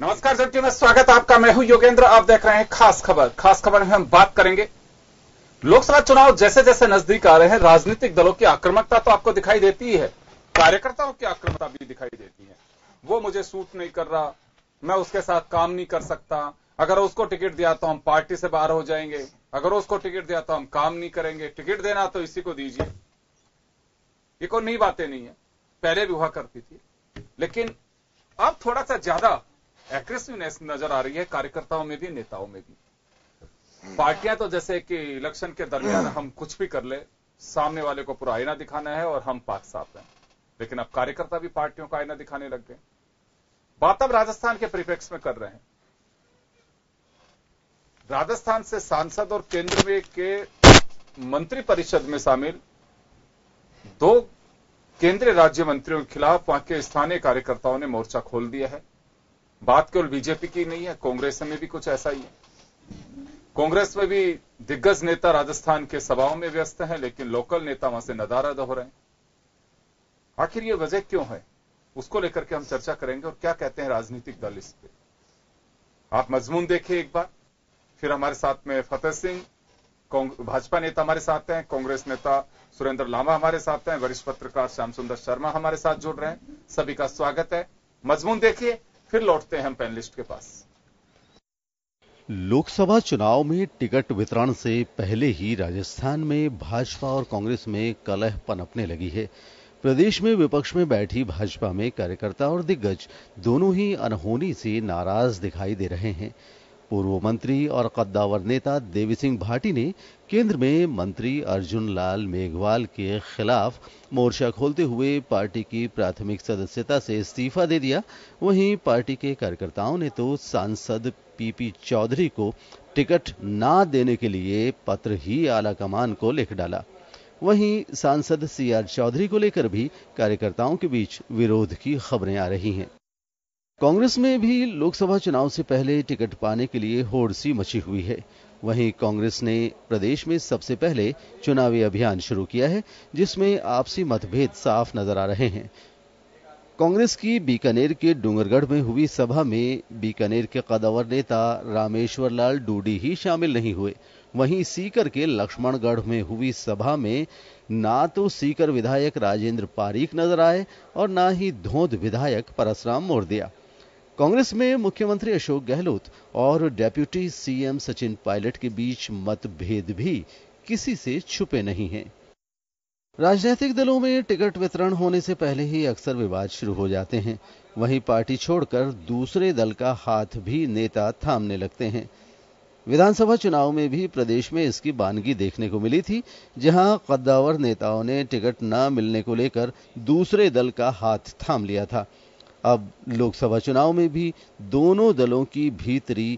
नमस्कार जबकि में स्वागत आपका। मैं हूं योगेंद्र। आप देख रहे हैं खास खबर। खास खबर में हम बात करेंगे लोकसभा चुनाव जैसे जैसे नजदीक आ रहे हैं, राजनीतिक दलों की आक्रामकता तो आपको दिखाई देती है, कार्यकर्ताओं की आक्रामकता भी दिखाई देती है। वो मुझे सूट नहीं कर रहा, मैं उसके साथ काम नहीं कर सकता, अगर उसको टिकट दिया तो हम पार्टी से बाहर हो जाएंगे, अगर उसको टिकट दिया तो हम काम नहीं करेंगे, टिकट देना तो इसी को दीजिए। ये कोई नई बातें नहीं है, पहले भी हुआ करती थी, लेकिन अब थोड़ा सा ज्यादा एग्रेसिवनेस नजर आ रही है कार्यकर्ताओं में भी, नेताओं में भी। पार्टियां तो जैसे कि इलेक्शन के दरमियान हम कुछ भी कर ले, सामने वाले को पूरा आईना दिखाना है और हम पाक साफ हैं, लेकिन अब कार्यकर्ता भी पार्टियों का आईना दिखाने लग गए। बात अब राजस्थान के परिप्रेक्ष्य में कर रहे हैं। राजस्थान से सांसद और केंद्र में के मंत्री परिषद में शामिल 2 केंद्रीय राज्य मंत्रियों के खिलाफ वहां के स्थानीय कार्यकर्ताओं ने मोर्चा खोल दिया है। बात केवल बीजेपी की नहीं है, कांग्रेस में भी कुछ ऐसा ही है। कांग्रेस में भी दिग्गज नेता राजस्थान के सभाओं में व्यस्त हैं, लेकिन लोकल नेता वहां से नदारद हो रहे हैं। आखिर ये वजह क्यों है, उसको लेकर के हम चर्चा करेंगे और क्या कहते हैं राजनीतिक दल इस पे। आप मजमून देखिए एक बार, फिर हमारे साथ में फतेह सिंह भाजपा नेता हमारे साथ हैं, कांग्रेस नेता सुरेंद्र लांबा हमारे साथ हैं, वरिष्ठ पत्रकार श्याम सुंदर शर्मा हमारे साथ जुड़ रहे हैं। सभी का स्वागत है। मजमून देखिए, फिर लौटते हैं हम पैनलिस्ट के पास। लोकसभा चुनाव में टिकट वितरण से पहले ही राजस्थान में भाजपा और कांग्रेस में कलह पनपने लगी है। प्रदेश में विपक्ष में बैठी भाजपा में कार्यकर्ता और दिग्गज दोनों ही अनहोनी से नाराज दिखाई दे रहे हैं। पूर्व मंत्री और कद्दावर नेता देवी सिंह भाटी ने केंद्र में मंत्री अर्जुन लाल मेघवाल के खिलाफ मोर्चा खोलते हुए पार्टी की प्राथमिक सदस्यता से इस्तीफा दे दिया। वहीं पार्टी के कार्यकर्ताओं ने तो सांसद पीपी चौधरी को टिकट ना देने के लिए पत्र ही आलाकमान को लिख डाला। वहीं सांसद सीआर चौधरी को लेकर भी कार्यकर्ताओं के बीच विरोध की खबरें आ रही हैं। कांग्रेस में भी लोकसभा चुनाव से पहले टिकट पाने के लिए होड़ सी मची हुई है। वहीं कांग्रेस ने प्रदेश में सबसे पहले चुनावी अभियान शुरू किया है, जिसमें आपसी मतभेद साफ नजर आ रहे हैं। कांग्रेस की बीकानेर के डूंगरगढ़ में हुई सभा में बीकानेर के कद्दावर नेता रामेश्वर लाल डूडी ही शामिल नहीं हुए। वहीं सीकर के लक्ष्मणगढ़ में हुई सभा में ना तो सीकर विधायक राजेंद्र पारीक नजर आए और ना ही धोंध विधायक परसराम मोरदिया। कांग्रेस में मुख्यमंत्री अशोक गहलोत और डेप्यूटी सीएम सचिन पायलट के बीच मतभेद भी किसी से छुपे नहीं हैं। राजनीतिक दलों में टिकट वितरण होने से पहले ही अक्सर विवाद शुरू हो जाते हैं। वहीं पार्टी छोड़कर दूसरे दल का हाथ भी नेता थामने लगते हैं। विधानसभा चुनाव में भी प्रदेश में इसकी बानगी देखने को मिली थी, जहां कद्दावर नेताओं ने टिकट न मिलने को लेकर दूसरे दल का हाथ थाम लिया था। अब लोकसभा चुनाव में भी दोनों दलों की भीतरी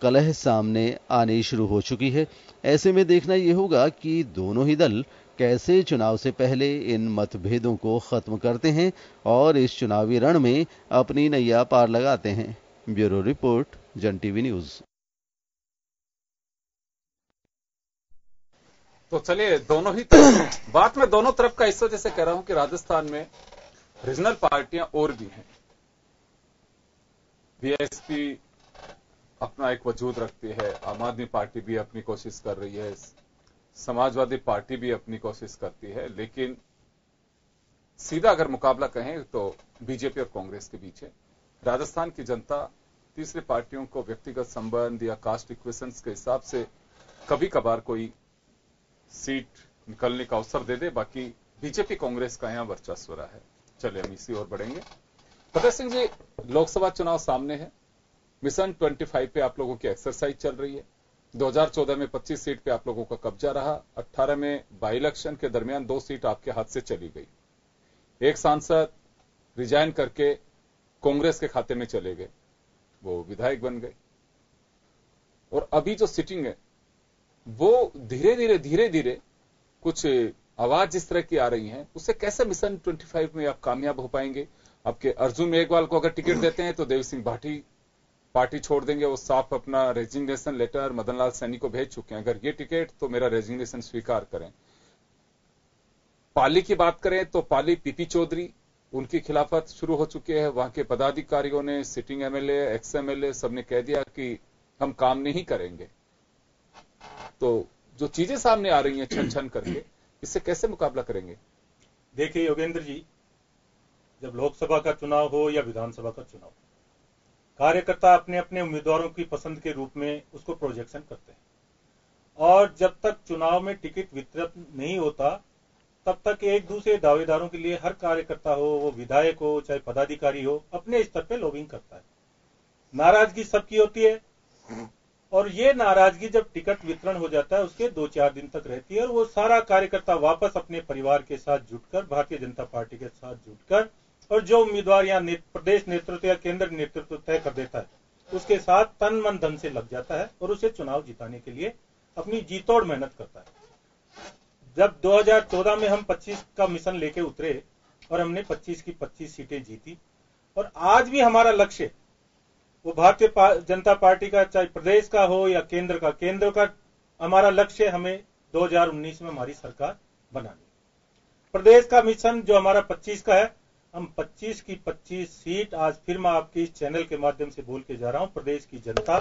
कलह सामने आने शुरू हो चुकी है। ऐसे में देखना यह होगा कि दोनों ही दल कैसे चुनाव से पहले इन मतभेदों को खत्म करते हैं और इस चुनावी रण में अपनी नैया पार लगाते हैं। ब्यूरो रिपोर्ट, जन टीवी न्यूज। तो चलिए, दोनों ही तरफ बात में दोनों तरफ का इस वजह से कह रहा हूं कि राजस्थान में रीजनल पार्टियां और भी हैं। बीएसपी अपना एक वजूद रखती है, आम आदमी पार्टी भी अपनी कोशिश कर रही है, समाजवादी पार्टी भी अपनी कोशिश करती है, लेकिन सीधा अगर मुकाबला कहें तो बीजेपी और कांग्रेस के बीच है। राजस्थान की जनता तीसरी पार्टियों को व्यक्तिगत संबंध या कास्ट इक्वेशंस के हिसाब से कभी कभार कोई सीट निकलने का अवसर दे दे, बाकी बीजेपी कांग्रेस का यहां वर्चस्व रहा है। चलिए हम इसी ओर बढ़ेंगे। फतेह सिंह जी, लोकसभा चुनाव सामने है, मिशन 25 पे आप लोगों की एक्सरसाइज चल रही है। 2014 में 25 सीट पे आप लोगों का कब्जा रहा। 18 में बाई इलेक्शन के दरमियान 2 सीट आपके हाथ से चली गई। एक सांसद रिजाइन करके कांग्रेस के खाते में चले गए, वो विधायक बन गए। और अभी जो सिटिंग है वो धीरे धीरे कुछ आवाज जिस तरह की आ रही है, उससे कैसे मिशन 25 में आप कामयाब हो पाएंगे? आपके अर्जुन मेघवाल को अगर टिकट देते हैं तो देवी सिंह भाटी पार्टी छोड़ देंगे। वो साफ अपना रेजिग्नेशन लेटर मदनलाल सैनी को भेज चुके हैं, अगर ये टिकट तो मेरा रेजिग्नेशन स्वीकार करें। पाली की बात करें तो पाली पीपी चौधरी उनकी खिलाफत शुरू हो चुकी है। वहां के पदाधिकारियों ने, सिटिंग एमएलए, एक्स एमएलए सबने कह दिया कि हम काम नहीं करेंगे। तो जो चीजें सामने आ रही हैं छन छन करके, इससे कैसे मुकाबला करेंगे? देखिए योगेंद्र जी, जब लोकसभा का चुनाव हो या विधानसभा का चुनाव, कार्यकर्ता अपने अपने उम्मीदवारों की पसंद के रूप में उसको प्रोजेक्शन करते हैं, और जब तक चुनाव में टिकट वितरण नहीं होता तब तक एक दूसरे दावेदारों के लिए हर कार्यकर्ता हो, वो विधायक हो चाहे पदाधिकारी हो, अपने स्तर पे लॉबिंग करता है। नाराजगी सबकी होती है, और ये नाराजगी जब टिकट वितरण हो जाता है उसके 2-4 दिन तक रहती है, और वो सारा कार्यकर्ता वापस अपने परिवार के साथ जुटकर, भारतीय जनता पार्टी के साथ जुटकर, और जो उम्मीदवार यहाँ प्रदेश नेतृत्व या केंद्र नेतृत्व तय कर देता है उसके साथ तन मन धन से लग जाता है और उसे चुनाव जिताने के लिए अपनी जीतोड़ मेहनत करता है। जब 2014 में हम 25 का मिशन लेके उतरे और हमने 25 की 25 सीटें जीती, और आज भी हमारा लक्ष्य, वो भारतीय जनता पार्टी का चाहे प्रदेश का हो या केंद्र का हमारा लक्ष्य हमें 2019 में हमारी सरकार बनानी। प्रदेश का मिशन जो हमारा 25 का है, हम 25 की 25 सीट आज फिर मैं आपके इस चैनल के माध्यम से बोल के जा रहा हूं, प्रदेश की जनता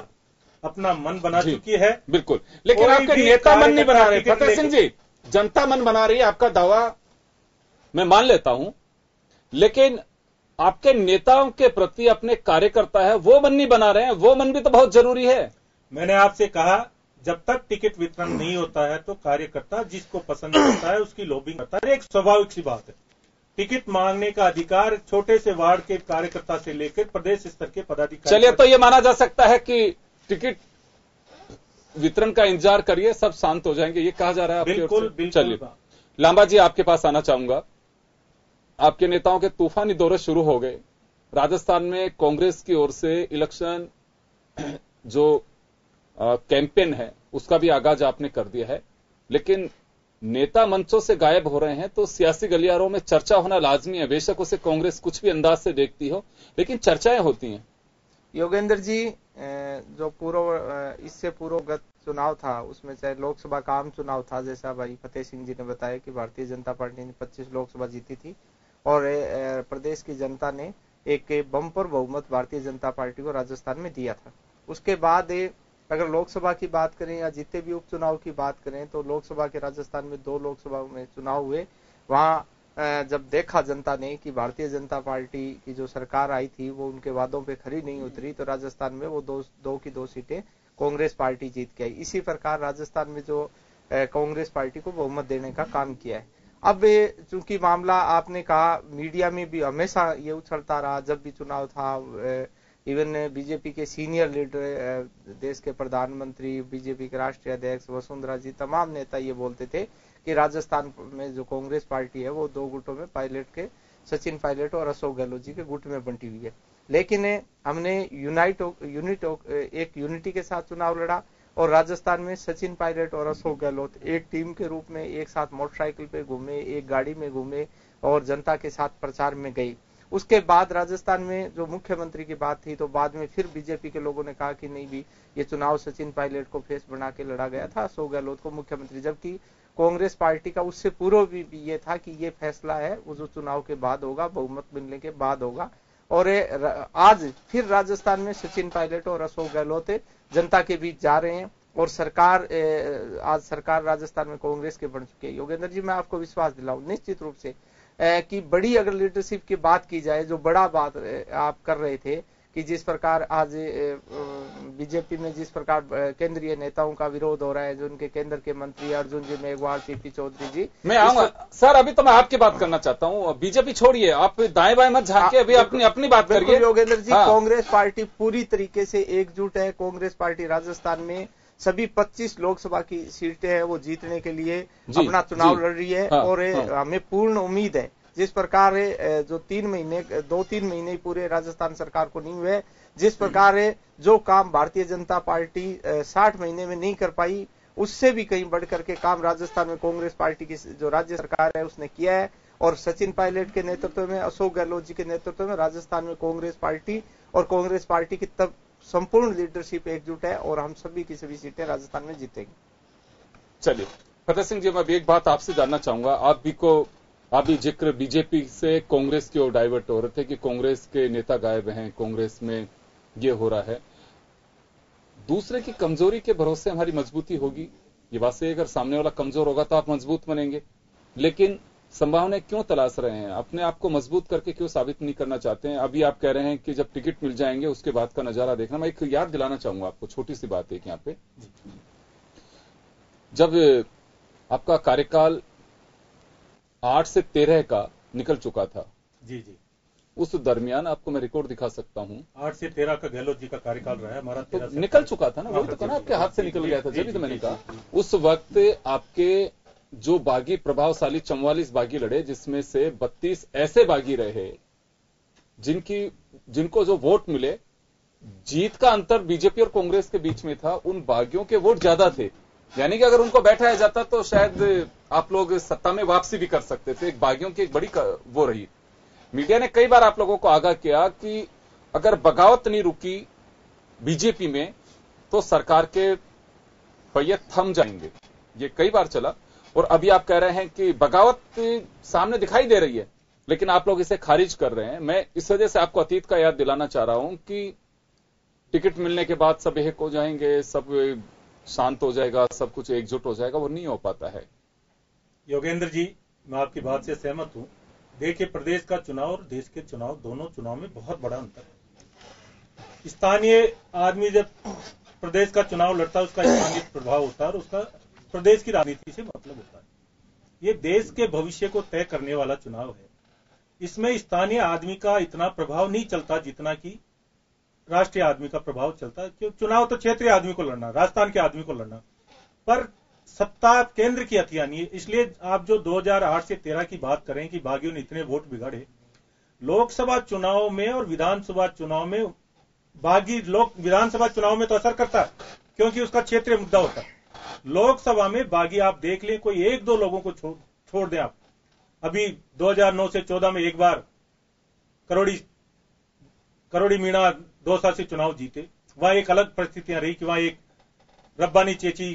अपना मन बना चुकी है। बिल्कुल, लेकिन आपके नेता मन नहीं बना रहे। फतेह सिंह जी, जनता मन बना रही है, आपका दावा मैं मान लेता हूं, लेकिन आपके नेताओं के प्रति अपने कार्यकर्ता है वो मन नहीं बना रहे हैं। वो मन भी तो बहुत जरूरी है। मैंने आपसे कहा, जब तक टिकट वितरण नहीं होता है तो कार्यकर्ता जिसको पसंद करता है उसकी लॉबिंग करता है। एक स्वाभाविक सी बात है। टिकट मांगने का अधिकार छोटे से वार्ड के कार्यकर्ता से लेकर प्रदेश स्तर के पदाधिकारी। चलिए, तो यह माना जा सकता है कि टिकट वितरण का इंतजार करिए, सब शांत हो जाएंगे, ये कहा जा रहा है? बिल्कुल। चलिए, लांबा जी आपके पास आना चाहूंगा। आपके नेताओं के तूफानी दौरे शुरू हो गए। राजस्थान में कांग्रेस की ओर से इलेक्शन जो कैंपेन है उसका भी आगाज आपने कर दिया है, लेकिन नेता मंचों से गायब हो रहे हैं, तो सियासी गलियारों में चर्चा होना लाजमी है। बेशक उसे कांग्रेस कुछ भी अंदाज से देखती हो, लेकिन चर्चाएं होती हैं। योगेंद्र जी, जो इससे पूर्वगत चुनाव था उसमें चाहे लोकसभा का आम चुनाव था, जैसा भाई फतेह सिंह जी ने बताया कि भारतीय जनता पार्टी ने 25 लोकसभा जीती थी और प्रदेश की जनता ने एक बम्पर बहुमत भारतीय जनता पार्टी को राजस्थान में दिया था। उसके बाद अगर लोकसभा की बात करें या जितने भी उपचुनाव की बात करें, तो लोकसभा के राजस्थान में 2 लोकसभा में चुनाव हुए। वहां जब देखा जनता ने कि भारतीय जनता पार्टी की जो सरकार आई थी वो उनके वादों पे खरी नहीं उतरी, तो राजस्थान में वो 2 की 2 सीटें कांग्रेस पार्टी जीत के आई। इसी प्रकार राजस्थान में जो कांग्रेस पार्टी को बहुमत देने का काम किया है। अब चूंकि मामला आपने कहा, मीडिया में भी हमेशा ये उछलता रहा, जब भी चुनाव था, इवन बीजेपी के सीनियर लीडर, देश के प्रधानमंत्री, बीजेपी के राष्ट्रीय अध्यक्ष वसुंधरा जी, तमाम नेता ये बोलते थे कि राजस्थान में जो कांग्रेस पार्टी है वो 2 गुटों में पायलट के, सचिन पायलट और अशोक गहलोत जी के गुट में बंटी हुई है। लेकिन हमने एक यूनिटी के साथ चुनाव लड़ा और राजस्थान में सचिन पायलट और अशोक गहलोत एक टीम के रूप में एक साथ मोटरसाइकिल पे घूमे, एक गाड़ी में घूमे और जनता के साथ प्रचार में गई। उसके बाद राजस्थान में जो मुख्यमंत्री की बात थी, तो बाद में फिर बीजेपी के लोगों ने कहा कि नहीं भी, ये चुनाव सचिन पायलट को फेस बना के लड़ा गया था, अशोक गहलोत को मुख्यमंत्री, जबकि कांग्रेस पार्टी का उससे पूर्व भी ये था कि ये फैसला है वो जो चुनाव के बाद होगा, बहुमत मिलने के बाद होगा। और आज फिर राजस्थान में सचिन पायलट और अशोक गहलोत जनता के बीच जा रहे हैं और आज सरकार राजस्थान में कांग्रेस के बन चुकी है। योगेंद्र जी, मैं आपको विश्वास दिलाऊं निश्चित रूप से कि बड़ी अगर लीडरशिप की बात की जाए, जो बड़ा बात आप कर रहे थे कि जिस प्रकार आज बीजेपी में जिस प्रकार केंद्रीय नेताओं का विरोध हो रहा है, जो उनके केंद्र के मंत्री अर्जुन जी मेघवाल, सीपी चौधरी जी, मैं आऊंगा सर। अभी तो मैं आपकी बात करना चाहता हूं, बीजेपी छोड़िए, आप दाएं बाएं मत झांकिए, अभी अपनी बात करिए। योगेंद्र जी, कांग्रेस पार्टी पूरी तरीके से एकजुट है। कांग्रेस पार्टी राजस्थान में सभी 25 लोकसभा की सीटें हैं वो जीतने के लिए अपना चुनाव लड़ रही है। और हमें पूर्ण उम्मीद है, जिस प्रकार जो 2-3 महीने पूरे राजस्थान सरकार को नहीं हुए, जिस प्रकार जो काम भारतीय जनता पार्टी 60 महीने में नहीं कर पाई, उससे भी कहीं बढ़ करके काम राजस्थान में कांग्रेस पार्टी की जो राज्य सरकार है उसने किया है। और सचिन पायलट के नेतृत्व में, अशोक गहलोत जी के नेतृत्व में राजस्थान में कांग्रेस पार्टी और कांग्रेस पार्टी की तब संपूर्ण लीडरशिप एकजुट है और हम सभी की सभी सीटें राजस्थान में जीतेंगे। चलिए फतेह सिंह जी, मैं भी एक बात आपसे जानना चाहूंगा। आप भी जिक्र बीजेपी से कांग्रेस की ओर डाइवर्ट हो रहे थे कि कांग्रेस के नेता गायब हैं, कांग्रेस में ये हो रहा है। दूसरे की कमजोरी के भरोसे हमारी मजबूती होगी, ये बात सही है। अगर सामने वाला कमजोर होगा तो आप मजबूत बनेंगे, लेकिन संभावनाएं क्यों तलाश रहे हैं? अपने आप को मजबूत करके क्यों साबित नहीं करना चाहते हैं? अभी आप कह रहे हैं कि जब टिकट मिल जाएंगे उसके बाद का नजारा देखना। मैं एक याद दिलाना चाहूंगा आपको, छोटी सी बात है यहाँ पे। जब आपका कार्यकाल 8 से 13 का निकल चुका था, जी जी, उस दरमियान आपको मैं रिकॉर्ड दिखा सकता हूं। 8 से 13 का गहलोत जी का कार्यकाल रहा है हमारा। तो निकल चुका था ना, वही तो कहना, आपके हाथ से निकल गया था। जब भी तो मैंने कहा उस वक्त आपके जो बागी प्रभावशाली 44 बागी लड़े, जिसमें से 32 ऐसे बागी रहे जिनको जो वोट मिले, जीत का अंतर बीजेपी और कांग्रेस के बीच में था। उन बागियों के वोट ज्यादा थे, यानी कि अगर उनको बैठाया जाता तो शायद आप लोग सत्ता में वापसी भी कर सकते थे। एक बागियों की एक बड़ी वो रही। मीडिया ने कई बार आप लोगों को आगाह किया कि अगर बगावत नहीं रुकी बीजेपी में तो सरकार के पहिए थम जाएंगे, ये कई बार चला। और अभी आप कह रहे हैं कि बगावत सामने दिखाई दे रही है, लेकिन आप लोग इसे खारिज कर रहे हैं। मैं इस वजह से आपको अतीत का याद दिलाना चाह रहा हूं कि टिकट मिलने के बाद सब एक हो जाएंगे, सब शांत हो जाएगा, सब कुछ एकजुट हो जाएगा, वो नहीं हो पाता है। योगेंद्र जी, मैं आपकी बात से सहमत हूं। देखिए, प्रदेश का चुनाव और देश के चुनाव, दोनों चुनाव में बहुत बड़ा अंतर है। स्थानीय आदमी जब प्रदेश का चुनाव लड़ता है, उसका स्थानीय प्रभाव होता है और उसका प्रदेश की राजनीति से मतलब होता है। ये देश के भविष्य को तय करने वाला चुनाव है। इसमें स्थानीय आदमी का इतना प्रभाव नहीं चलता जितना कि राष्ट्रीय आदमी का प्रभाव चलता है। क्यों? चुनाव तो क्षेत्रीय आदमी को लड़ना, राजस्थान के आदमी को लड़ना, पर सत्ता केंद्र की हथियानी है। इसलिए आप जो 2008 से 13 की बात करें कि बागियों ने इतने वोट बिगाड़े, लोकसभा चुनाव में और विधानसभा चुनाव में बागी विधानसभा चुनाव में तो असर करता है क्योंकि उसका क्षेत्रीय मुद्दा होता है। लोकसभा में बागी आप देख लें, कोई एक दो लोगों को छोड़ दें आप। अभी 2009 से 14 में एक बार करोड़ी मीणा 2 साल से चुनाव जीते। वहां एक अलग परिस्थितियां रही कि वहां एक रब्बानी चेची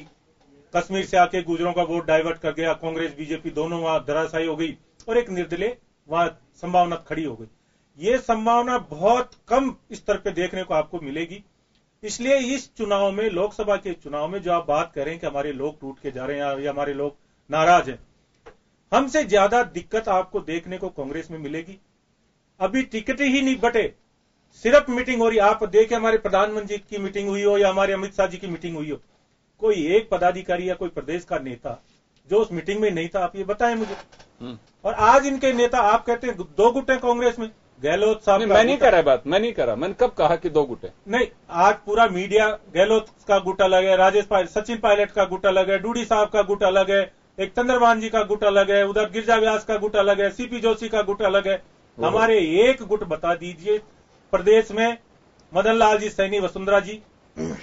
कश्मीर से आके गुजरों का वोट डाइवर्ट कर गया, कांग्रेस बीजेपी दोनों वहां धराशायी हो गई और एक निर्दलीय वहां संभावना खड़ी हो गई। ये संभावना बहुत कम स्तर पे देखने को आपको मिलेगी। इसलिए इस चुनाव में, लोकसभा के चुनाव में जो आप बात करें कि हमारे लोग टूट के जा रहे हैं या हमारे लोग नाराज हैं, हमसे ज्यादा दिक्कत आपको देखने को कांग्रेस में मिलेगी। अभी टिकट ही नहीं बटे, सिर्फ मीटिंग हो रही। आप देखें, हमारे प्रधानमंत्री की मीटिंग हुई हो या हमारे अमित शाह जी की मीटिंग हुई हो, कोई एक पदाधिकारी या कोई प्रदेश का नेता जो उस मीटिंग में नहीं था, आप ये बताएं मुझे। और आज इनके नेता, आप कहते हैं 2 गुट है कांग्रेस में, गहलोत साहब। मैं नहीं कर रहा बात, मैं नहीं कर रहा। मैंने कब कहा कि 2 गुट है? नहीं, आज पूरा मीडिया गहलोत का गुट अलग है, सचिन पायलट का गुट अलग है, डूडी साहब का गुट अलग है, एक चंद्रभान जी का गुट अलग है, उधर गिरजा व्यास का गुट अलग है, सीपी जोशी का गुट अलग है। हमारे एक गुट बता दीजिए प्रदेश में, मदन लाल जी सैनी, वसुंधरा जी,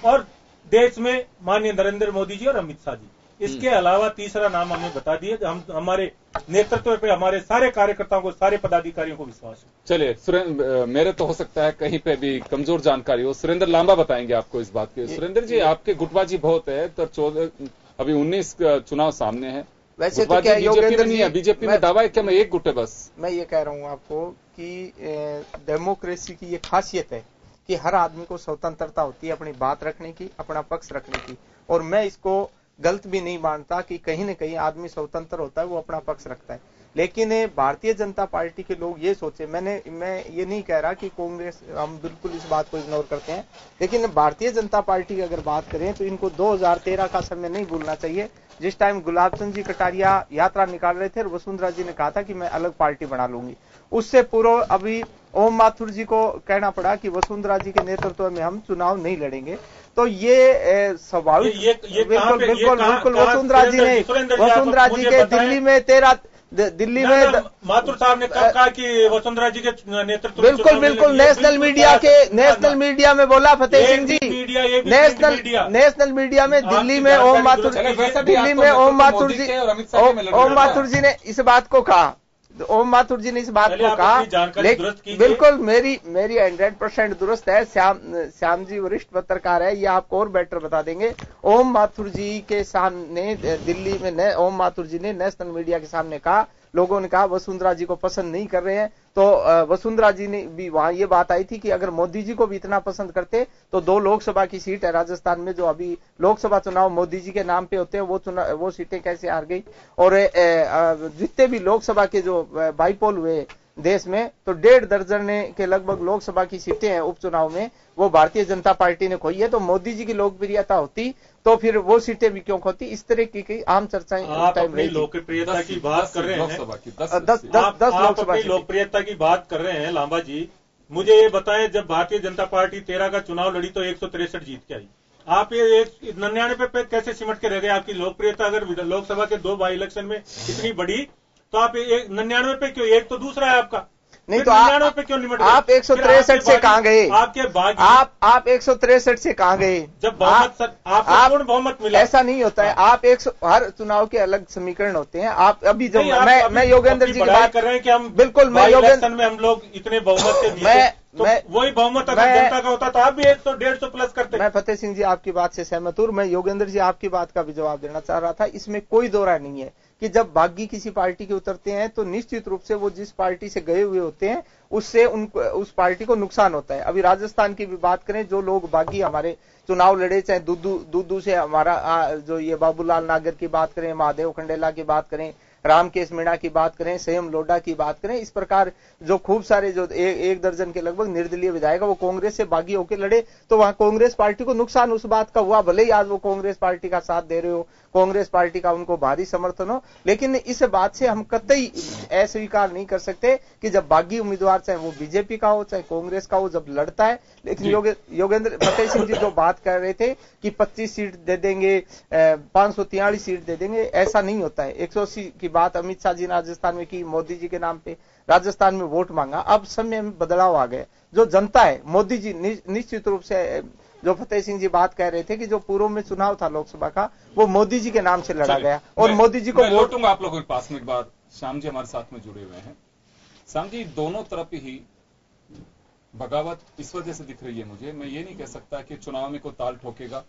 और देश में माननीय नरेंद्र मोदी जी और अमित शाह जी। इसके अलावा तीसरा नाम हमें बता दिए। हम हमारे नेतृत्व पे हमारे सारे कार्यकर्ताओं को, सारे पदाधिकारियों को विश्वास है। चलिए, मेरे तो हो सकता है कहीं पे भी कमजोर जानकारी हो, सुरेंद्र लांबा बताएंगे आपको इस बात की। सुरेंद्र जी, आपके गुटबाजी बहुत है, तो 14 अभी 19 चुनाव सामने है। वैसे तो क्या बीजेपी में नहीं है, बीजेपी में दावा है कि मैं एक गुट है बस। मैं ये कह रहा हूं आपको कि डेमोक्रेसी की ये खासियत है कि हर आदमी को स्वतंत्रता होती है अपनी बात रखने की, अपना पक्ष रखने की। और मैं इसको गलत भी नहीं मानता कि कहीं न कहीं आदमी स्वतंत्र होता है, वो अपना पक्ष रखता है। लेकिन भारतीय जनता पार्टी के लोग ये सोचे, मैं ये नहीं कह रहा कि कांग्रेस, हम बिल्कुल इस बात को इग्नोर करते हैं, लेकिन भारतीय जनता पार्टी की अगर बात करें तो इनको 2013 का समय नहीं भूलना चाहिए, जिस टाइम गुलाब चंद जी कटारिया यात्रा निकाल रहे थे और वसुंधरा जी ने कहा था कि मैं अलग पार्टी बना लूंगी। उससे पूर्व अभी ओम माथुर जी को कहना पड़ा कि वसुंधरा जी के नेतृत्व में हम चुनाव नहीं लड़ेंगे। तो ये स्वाभाविक, बिल्कुल बिल्कुल बिल्कुल वसुंधरा जी के दिल्ली में माथुर साहब ने कब कहा कि वसुंधरा जी के नेतृत्व में? बिल्कुल बिल्कुल नेशनल मीडिया में बोला फतेह सिंह जी, नेशनल मीडिया में दिल्ली में ओम माथुर जी ने इस बात को कहा, ओम माथुर जी ने इस बात को कहा। लेकिन बिल्कुल मेरी 100% दुरुस्त है। श्याम जी वरिष्ठ पत्रकार है, ये आपको और बेटर बता देंगे। ओम माथुर जी के सामने दिल्ली में ओम माथुर जी ने नेशनल मीडिया के सामने कहा लोगों ने कहा वसुंधरा जी को पसंद नहीं कर रहे हैं, तो वसुंधरा जी ने भी वहां ये बात आई थी कि अगर मोदी जी को भी इतना पसंद करते तो 2 लोकसभा की सीट है राजस्थान में, जो अभी लोकसभा चुनाव मोदी जी के नाम पे होते हैं, वो सीटें कैसे हार गई। और जितने भी लोकसभा के जो बाईपोल हुए देश में, तो 1.5 दर्जन के लगभग लोकसभा की सीटें हैं उपचुनाव में, वो भारतीय जनता पार्टी ने खोई है। तो मोदी जी की लोकप्रियता होती तो फिर वो सीटें भी क्यों खोती। इस तरह की आम चर्चाएं आप अपनी लोकप्रियता की बात कर रहे हैं, 10 अपनी लोकप्रियता की बात कर रहे हैं लांबा जी। मुझे ये बताएं, जब भारतीय जनता पार्टी 13 का चुनाव लड़ी तो 163 जीत के आई, आप ये 99 पे कैसे सिमट के रह गए? आपकी लोकप्रियता अगर लोकसभा के 2 बाई इलेक्शन में इतनी बड़ी, तो आप 99 पे क्यों? एक तो दूसरा है आपका, नहीं तो आप 163 से कहां गए? आपके आप 163 से कहां गए? जब आपको पूर्ण बहुमत मिला। ऐसा नहीं होता है। आप हर चुनाव के अलग समीकरण होते हैं। आप अभी जो मैं योगेंद्र जी की बात कर रहे हैं कि हम बिल्कुल, मैं योगेंद्र में हम लोग इतने बहुमत से जीते, तो वही बहुमत अगर जनता का होता तो आप भी 100-150 प्लस करते। मैं फतेह सिंह जी आपकी बात से सहमत हूं। मैं योगेंद्र जी आपकी बात का भी जवाब देना चाह रहा था। इसमें कोई दो राय नहीं है कि जब बागी किसी पार्टी के उतरते हैं तो निश्चित रूप से वो जिस पार्टी से गए हुए होते हैं उससे उस पार्टी को नुकसान होता है। अभी राजस्थान की भी बात करें, जो लोग बागी हमारे चुनाव लड़े, चाहे दूधू से हमारा जो ये बाबूलाल नागर की बात करें, महादेव खंडेला की बात करें, रामकेश मीणा की बात करें, संयम लोढ़ा की बात करें, इस प्रकार जो खूब सारे जो 1 दर्जन के लगभग निर्दलीय विधायक वो कांग्रेस से बागी होकर लड़े, तो वहां कांग्रेस पार्टी को नुकसान उस बात का हुआ। भले ही आज वो कांग्रेस पार्टी का साथ दे रहे हो, कांग्रेस पार्टी का उनको भारी समर्थन हो, लेकिन इस बात से हम कतई अस्वीकार नहीं कर सकते कि जब बागी उम्मीदवार चाहे वो बीजेपी का हो चाहे कांग्रेस का हो, जब लड़ता है। लेकिन योगेंद्र फतेह सिंह जी जो बात कर रहे थे कि 25 सीट दे देंगे, 543 सीट दे देंगे, ऐसा नहीं होता है। 180 की बात अमित शाह जी ने राजस्थान में की, मोदी जी के नाम पे राजस्थान में वोट मांगा। अब समय में बदलाव आ गया। जो जनता है, मोदी जी निश्चित रूप से, जो फतेह सिंह जी बात कह रहे थे कि जो पूर्व में चुनाव था लोकसभा का, वो मोदी जी के नाम से लड़ा गया और मोदी जी को वोट लौटूंगा आप लोगों के पास में। एक बार श्याम जी हमारे साथ में जुड़े हुए हैं। श्याम जी, दोनों तरफ ही बगावत इस वजह से दिख रही है मुझे। मैं ये नहीं कह सकता कि चुनाव में कोई ताल ठोकेगा।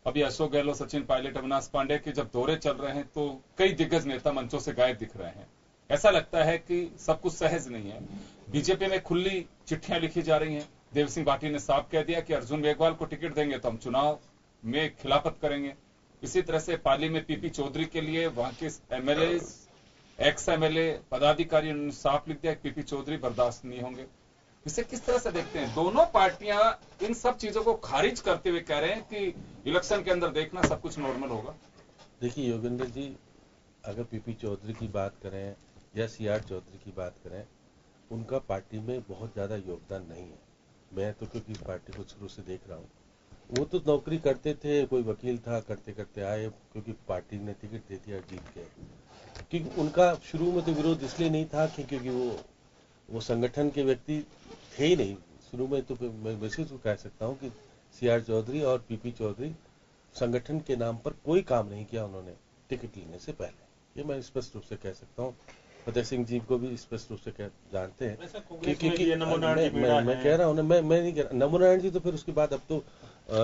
अभी अशोक गहलोत, सचिन पायलट, अविनाश पांडे के जब दौरे चल रहे हैं तो कई दिग्गज नेता मंचों से गायब दिख रहे हैं। ऐसा लगता है कि सब कुछ सहज नहीं है। बीजेपी में खुली चिट्ठियां लिखी जा रही हैं। देव सिंह भाटी ने साफ कह दिया कि अर्जुन मेघवाल को टिकट देंगे तो हम चुनाव में खिलाफत करेंगे। इसी तरह से पाली में पीपी चौधरी के लिए वहां के एमएलए, एक्स एमएलए, पदाधिकारी ने साफ लिख दिया कि पीपी चौधरी बर्दाश्त नहीं होंगे। इसे किस तरह से देखते हैं? दोनों पार्टियां इन सब चीजों को खारिज करते हुए कह रहे हैं कि इलेक्शन के अंदर देखना सब कुछ नॉर्मल होगा। देखिए योगेंद्र जी, अगर पीपी चौधरी की बात करें या सीआर चौधरी की बात करें, उनका पार्टी में बहुत ज्यादा योगदान नहीं है। मैं तो क्योंकि इस पार्टी को शुरू से देख रहा हूँ, वो तो नौकरी करते थे, कोई वकील था, करते करते आए, क्योंकि पार्टी ने टिकट दे दिया, जीत गए। क्योंकि उनका शुरू में तो विरोध इसलिए नहीं था क्योंकि वो संगठन के व्यक्ति थे ही नहीं शुरू में। तो मैं वैसे तो कह सकता हूँ कि सीआर चौधरी और पीपी चौधरी संगठन के नाम पर कोई काम नहीं किया उन्होंने टिकट लेने से पहले। ये मैं स्पष्ट रूप से कह सकता हूँ। फतेह सिंह जी को भी स्पष्ट रूप से जानते हैं। क्योंकि मैं कह रहा हूँ ना, मैं नहीं कह रहा नमो नारायण जी, तो फिर उसके बाद अब तो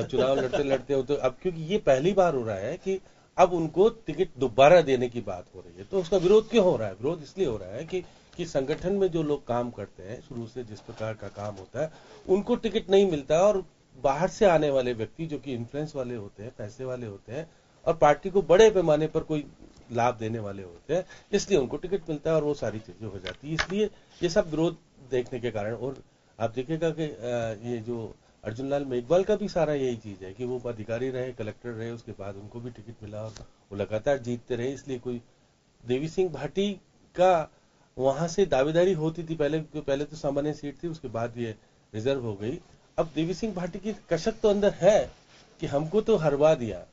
चुनाव लड़ते लड़ते होते, अब क्योंकि ये पहली बार हो रहा है कि अब उनको टिकट दोबारा देने की बात हो रही है। तो उसका विरोध क्यों हो रहा है? विरोध इसलिए हो रहा है कि संगठन में जो लोग काम करते हैं, शुरू से जिस प्रकार का काम होता है, उनको टिकट नहीं मिलता, और बाहर से आने वाले व्यक्ति जो कि इन्फ्लुएंस वाले होते हैं, पैसे वाले होते हैं, और पार्टी को बड़े पैमाने पर कोई लाभ देने वाले होते हैं, इसलिए उनको टिकट मिलता है और वो सारी चीजें हो जाती है। इसलिए ये सब विरोध देखने के कारण। और आप देखिएगा कि ये जो अर्जुन लाल मेघवाल का भी सारा यही चीज है कि वो अधिकारी रहे, कलेक्टर रहे, उसके बाद उनको भी टिकट मिला और वो लगातार जीतते रहे। इसलिए कोई देवी सिंह भाटी का वहां से दावेदारी होती थी, पहले तो सामान्य सीट थी, उसके बाद ये रिजर्व हो गई। अब देवी सिंह भाटी की कसक तो अंदर है कि हमको तो हरवा दिया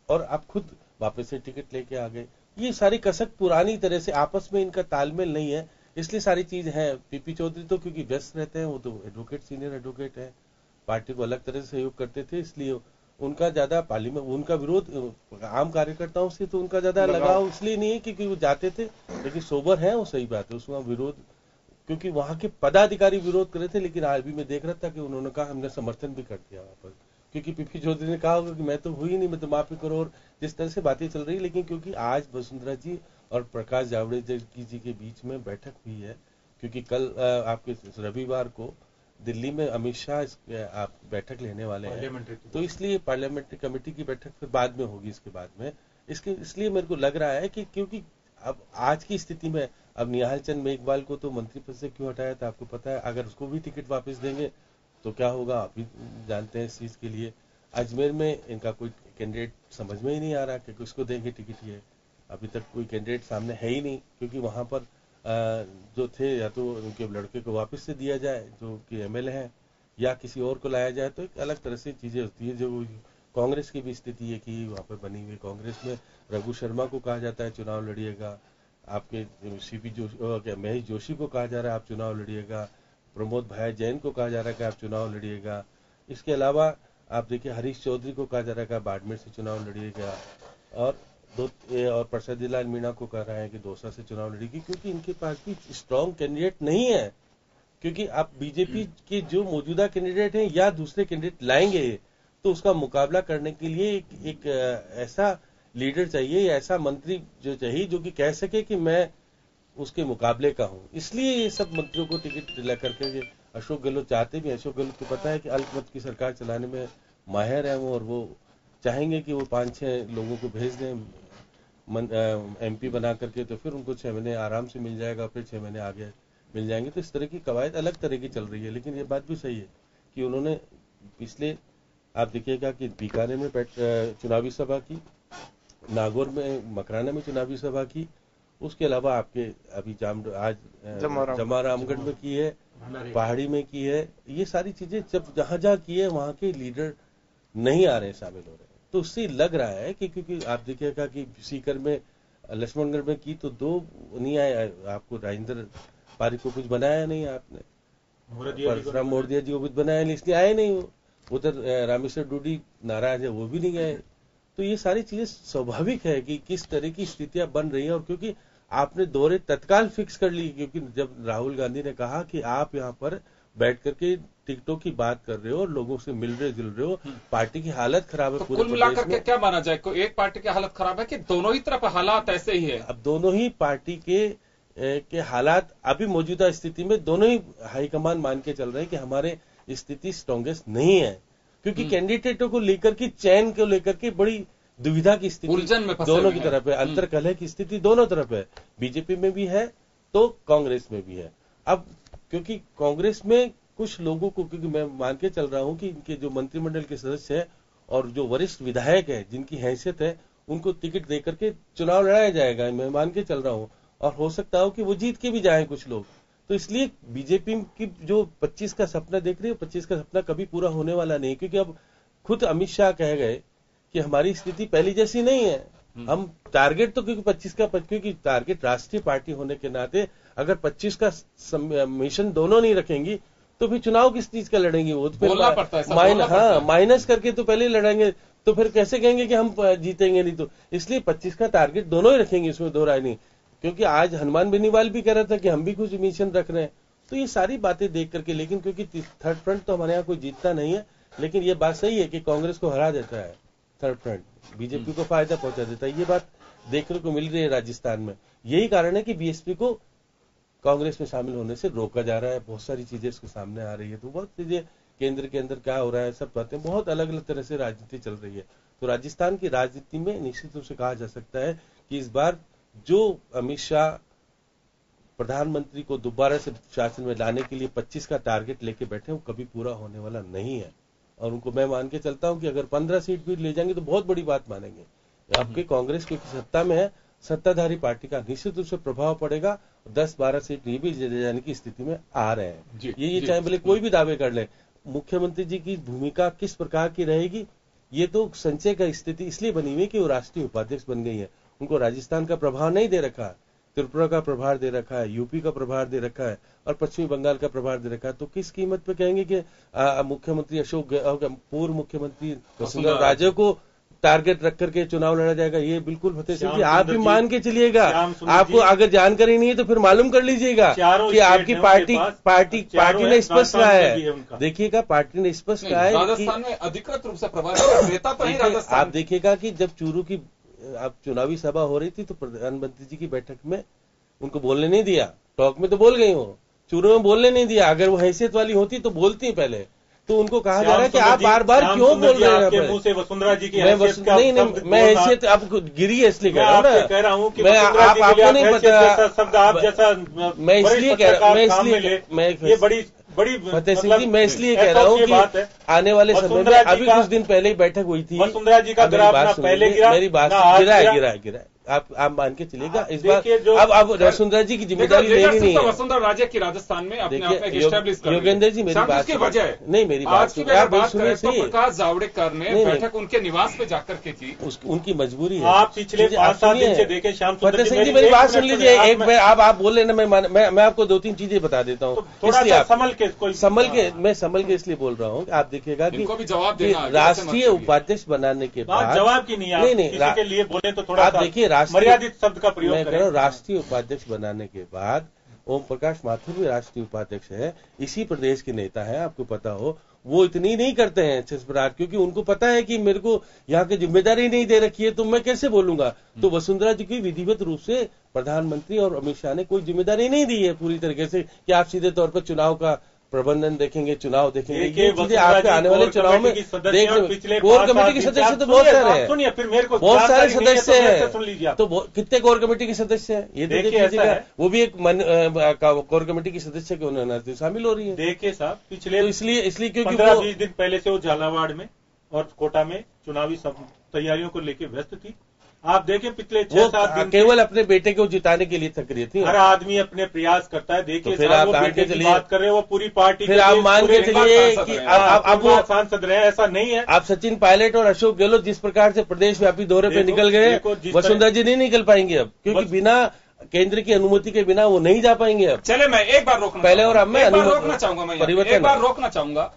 और आप खुद वापस से टिकट लेके आ गए। ये सारी कसक पुरानी तरह से, आपस में इनका तालमेल नहीं है, इसलिए सारी चीज है। पीपी चौधरी तो क्योंकि व्यस्त रहते हैं, वो तो एडवोकेट, सीनियर एडवोकेट है, पार्टी को अलग तरह से सहयोग करते थे, इसलिए उनका ज्यादा पाली में उनका विरोध आम कार्यकर्ताओं से तो उनका ज्यादा लगाव इसलिए नहीं है क्योंकि वो जाते थे, लेकिन सोबर है, वो सही बात है। उसमें विरोध क्योंकि वहां के पदाधिकारी विरोध कर रहे थे, लेकिन आज भी मैं देख रहा था कि उन्होंने कहा हमने समर्थन भी कर दिया वहां पर, क्योंकि पीपी चौधरी ने कहा होगा कि मैं तो हुई नहीं, मैं तो माफी करो। और जिस तरह से बातें चल रही है, लेकिन क्योंकि आज वसुंधरा जी और प्रकाश जावड़ेकर जी के बीच में बैठक हुई है, क्योंकि कल आपके रविवार को दिल्ली में अमित शाह आप बैठक लेने वाले हैं, तो इसलिए पार्लियामेंट्री कमेटी की बैठक फिर बाद में होगी इसके बाद में। इसलिए मेरे को लग रहा है कि क्योंकि अब आज की स्थिति में अब निहाल चंद मेघवाल को तो मंत्री पद से क्यों हटाया था आपको पता है, अगर उसको भी टिकट वापस देंगे तो क्या होगा आप भी जानते हैं इस चीज के लिए। अजमेर में इनका कोई कैंडिडेट समझ में ही नहीं आ रहा कि किसको देंगे टिकट, ये अभी तक कोई कैंडिडेट सामने है ही नहीं, क्योंकि वहां पर जो थे या तो उनके लड़के को वापस से दिया जाए जो कि एमएलए है, या किसी और को लाया जाए, तो एक अलग तरह से चीजें होती है। जो कांग्रेस की भी स्थिति है कि वहां पर बनी हुई कांग्रेस में रघु शर्मा को कहा जाता है चुनाव लड़िएगा, आपके सीपी जोशी महेश जोशी को कहा जा रहा है आप चुनाव लड़िएगा, प्रमोद भाई जैन को कहा जा रहा है कि आप चुनाव लड़िएगा। इसके अलावा आप देखिए हरीश चौधरी को कहा जा रहा है कि बाड़मेर से चुनाव लड़िएगा, और प्रसादी लाल मीणा को कह रहा है कि दौसा से चुनाव लड़ेगी, क्योंकि इनके पास भी स्ट्रॉन्ग कैंडिडेट नहीं है। क्योंकि आप बीजेपी के जो मौजूदा कैंडिडेट हैं या दूसरे कैंडिडेट लाएंगे तो उसका मुकाबला करने के लिए एक ऐसा लीडर चाहिए, ऐसा मंत्री जो चाहिए जो कि कह सके कि मैं उसके मुकाबले का हूं। इसलिए ये सब मंत्रियों को टिकट दिला करके अशोक गहलोत चाहते भी। अशोक गहलोत को पता है कि अल्पमत की सरकार चलाने में माहिर है वो, और वो चाहेंगे कि वो 5-6 लोगों को भेज दें एमपी बना करके, तो फिर उनको 6 महीने आराम से मिल जाएगा, फिर 6 महीने आगे मिल जाएंगे। तो इस तरह की कवायद अलग तरह की चल रही है। लेकिन ये बात भी सही है कि उन्होंने पिछले आप देखिएगा कि बीकानेर में चुनावी सभा की, नागौर में मकराना में चुनावी सभा की, उसके अलावा आपके अभी आज जमारामगढ़ में की है, पहाड़ी में की है। ये सारी चीजें जब जहां की है वहां के लीडर नहीं आ रहे, शामिल हो रहे हैं। तो उससे लग रहा है कि क्योंकि आप देखिएगा कि सीकर में लक्ष्मणगढ़ में की तो 2 नहीं आए, आपको राजेंद्र पारिक को कुछ बनाया नहीं आपने, परशुराम मोरदिया जी को कुछ बनाया नहीं, इसलिए आए नहीं। उधर रामेश्वर डूडी नाराज है, वो भी नहीं गए। तो ये सारी चीजें स्वाभाविक है कि किस तरह की स्थितियां बन रही है। और क्योंकि आपने दौरे तत्काल फिक्स कर ली, क्योंकि जब राहुल गांधी ने कहा कि आप यहाँ पर बैठ करके टिकटों की बात कर रहे हो और लोगों से मिल रहे जुल रहे हो, पार्टी की हालत खराब है। तो कुल मिलाकर के क्या माना जाए, कोई एक पार्टी की हालत खराब है कि दोनों ही तरफ हालात ऐसे ही है? अब दोनों ही पार्टी के हालात अभी मौजूदा स्थिति में दोनों ही हाईकमान मान के चल रहे हैं कि हमारे स्थिति स्ट्रॉन्गेस्ट नहीं है, क्योंकि कैंडिडेटों को लेकर के चयन को लेकर के बड़ी दुविधा की स्थिति उलझन में दोनों की तरफ है, अंतर कलह की स्थिति दोनों तरफ है, बीजेपी में भी है तो कांग्रेस में भी है। अब क्योंकि कांग्रेस में कुछ लोगों को, क्योंकि मैं मान के चल रहा हूं कि इनके जो मंत्रिमंडल के सदस्य है और जो वरिष्ठ विधायक है जिनकी हैसियत है, उनको टिकट देकर के चुनाव लड़ाया जाएगा, मैं मान के चल रहा हूं। और हो सकता हो कि वो जीत के भी जाएं कुछ लोग। तो इसलिए बीजेपी की जो 25 का सपना देख रही है, 25 का सपना कभी पूरा होने वाला नहीं, क्योंकि अब खुद अमित शाह कह गए कि हमारी स्थिति पहली जैसी नहीं है। हम टारगेट तो क्योंकि 25 का, क्योंकि टारगेट राष्ट्रीय पार्टी होने के नाते अगर 25 का मिशन दोनों नहीं रखेंगी तो फिर चुनाव किस चीज का लड़ेंगी? वो तो माइनस करके तो पहले लड़ेंगे, तो फिर कैसे कहेंगे कि हम जीतेंगे नहीं? तो इसलिए 25 का टारगेट दोनों ही रखेंगे, इसमें दो राय नहीं। क्योंकि आज हनुमान बेनीवाल भी कह रहा था कि हम भी कुछ मिशन रख रहे हैं। तो ये सारी बातें देख करके, लेकिन क्योंकि थर्ड फ्रंट तो हमारे यहाँ कोई जीतता नहीं है, लेकिन ये बात सही है कि कांग्रेस को हरा देता है थर्ड फ्रंट, बीजेपी को फायदा पहुंचा देता है। ये बात देखने को मिल रही है राजस्थान में। यही कारण है कि बीएसपी को कांग्रेस में शामिल होने से रोका जा रहा है। बहुत सारी चीजें इसके सामने आ रही है, तो बहुत चीजें केंद्र के अंदर क्या हो रहा है, सब बातें बहुत अलग अलग तरह से राजनीति चल रही है। तो राजस्थान की राजनीति में निश्चित रूप से कहा जा सकता है कि इस बार जो अमित शाह प्रधानमंत्री को दोबारा से शासन में लाने के लिए 25 का टारगेट लेके बैठे, वो कभी पूरा होने वाला नहीं है। और उनको मैं मान के चलता हूं कि अगर 15 सीट भी ले जाएंगे तो बहुत बड़ी बात मानेंगे। आपके कांग्रेस की सत्ता में है, सत्ताधारी पार्टी का निश्चित रूप से प्रभाव पड़ेगा। 10-12 सीट नहीं भी ले जाने की स्थिति में आ रहे हैं। ये चाहे भले कोई भी दावे कर ले। मुख्यमंत्री जी की भूमिका किस प्रकार की रहेगी, ये तो संचय का स्थिति इसलिए बनी हुई कि वो राष्ट्रीय उपाध्यक्ष बन गई है। उनको राजस्थान का प्रभार नहीं दे रखा है, त्रिपुरा का प्रभार दे रखा है, यूपी का प्रभार दे रखा है और पश्चिमी बंगाल का प्रभार दे रखा है। तो किस कीमत पे कहेंगे कि मुख्यमंत्री पूर्व मुख्यमंत्री वसुंधरा राजे को टारगेट रख करके चुनाव लड़ा जाएगा? ये बिल्कुल फतेह सिंह जी आप भी मान के चलिएगा। आपको अगर जानकारी नहीं है तो फिर मालूम कर लीजिएगा कि आपकी पार्टी ने स्पष्ट कहा है। देखिएगा पार्टी ने स्पष्ट कहा है राजस्थान में अधिकृत रूप से प्रभारी नेता तो नहीं राजस्थान। आप देखिएगा कि जब चूरू की अब चुनावी सभा हो रही थी तो प्रधानमंत्री जी की बैठक में उनको बोलने नहीं दिया। टॉक में तो बोल गई हो, चूरों में बोलने नहीं दिया। अगर वो हैसियत वाली होती तो बोलती पहले। तो उनको कहा जा रहा है कि आप बार बार क्यों बोल रहे हैं? आपके मुंह से वसुंधरा जी की हैसियत का नहीं, मैं हैसियत आपको गिरी है इसलिए कह रहा हूँ ना। कह रहा हूँ कि मैं आपको नहीं पता शब्द आप जैसा मैं इसलिए कह रहा हूँ, मैं ये बड़ी फतेह सिंह जी, मैं इसलिए कह रहा हूँ कि आने वाले समय में अभी कुछ दिन पहले ही बैठक हुई थी। वसुंधरा जी का ग्राफ ना पहले गिरा, मेरी बात गिरा। आप मान के चलिएगा इस बार। अब वसुंधरा जी की जिम्मेदारी लेनी नहीं है। वसुंधरा राजे की राजस्थान में अपने आप में एस्टैब्लिश कर योगेंद्र जी मेरी बात की वजह नहीं, मेरी बात सुनिए। प्रकाश जावड़ेकर ने बैठक उनके निवास पे जाकर के की, उनकी मजबूरी है। आप पिछले 5-7 दिन से देखे श्याम फतेह सिंह जी मेरी बात सुन लीजिए एक बार। आप बोल लेना, मैं आपको 2-3 चीजें बता देता हूँ। इसलिए संभल के इसलिए बोल रहा हूँ। आप देखिएगा कि जवाब देना, राष्ट्रीय उपाध्यक्ष बनाने के बाद जवाब की नहीं के लिए बोले तो थोड़ा आप देखिए मर्यादित शब्द का प्रयोग मैं कह रहा हूँ राष्ट्रीय उपाध्यक्ष बनाने के बाद ओम प्रकाश माथुर भी राष्ट्रीय उपाध्यक्ष है, इसी प्रदेश के नेता है, आपको पता हो। वो इतनी नहीं करते हैं छसपराहट, क्योंकि उनको पता है कि मेरे को यहाँ की जिम्मेदारी नहीं दे रखी है तो मैं कैसे बोलूंगा। तो वसुंधरा जी की विधिवत रूप से प्रधानमंत्री और अमित शाह ने कोई जिम्मेदारी नहीं दी है पूरी तरीके से कि आप सीधे तौर पर चुनाव का प्रबंधन देखेंगे, चुनाव देखेंगे। ये चीजें आपके आने वाले चुनाव में देख। कोर कमेटी के सदस्य तो बहुत सारे हैं, सुनिए फिर मेरे को बहुत सारे सदस्य हैं। सुन लीजिए तो कितने कोर कमेटी के सदस्य हैं ये देखिएगा। वो भी एक कोर कमेटी की सदस्य के होने शामिल हो रही है। देखिए साहब पिछले तो इसलिए क्योंकि 15-20 दिन पहले से वो झालावाड़ में और कोटा में चुनावी तैयारियों को लेकर व्यस्त थी। आप देखें पिछले 6-7 दिन केवल अपने बेटे को जिताने के लिए सक्रिय थी। हर आदमी अपने प्रयास करता है। देखिए फिर आप मान के चलिए बात कर रहे हो, वो पूरी पार्टी फिर आप मान के चलिए कि अब वो सांसद रहे, ऐसा नहीं है। आप सचिन पायलट और अशोक गहलोत जिस प्रकार से प्रदेश व्यापी दौरे पे निकल गए, वसुंधरा जी नहीं निकल पाएंगे अब, क्योंकि बिना केंद्र की अनुमति के बिना वो नहीं जा पाएंगे अब। चले मैं एक बार रोकना पहले और अब मैं रोकना चाहूंगा, मैं एक बार रोकना चाहूंगा।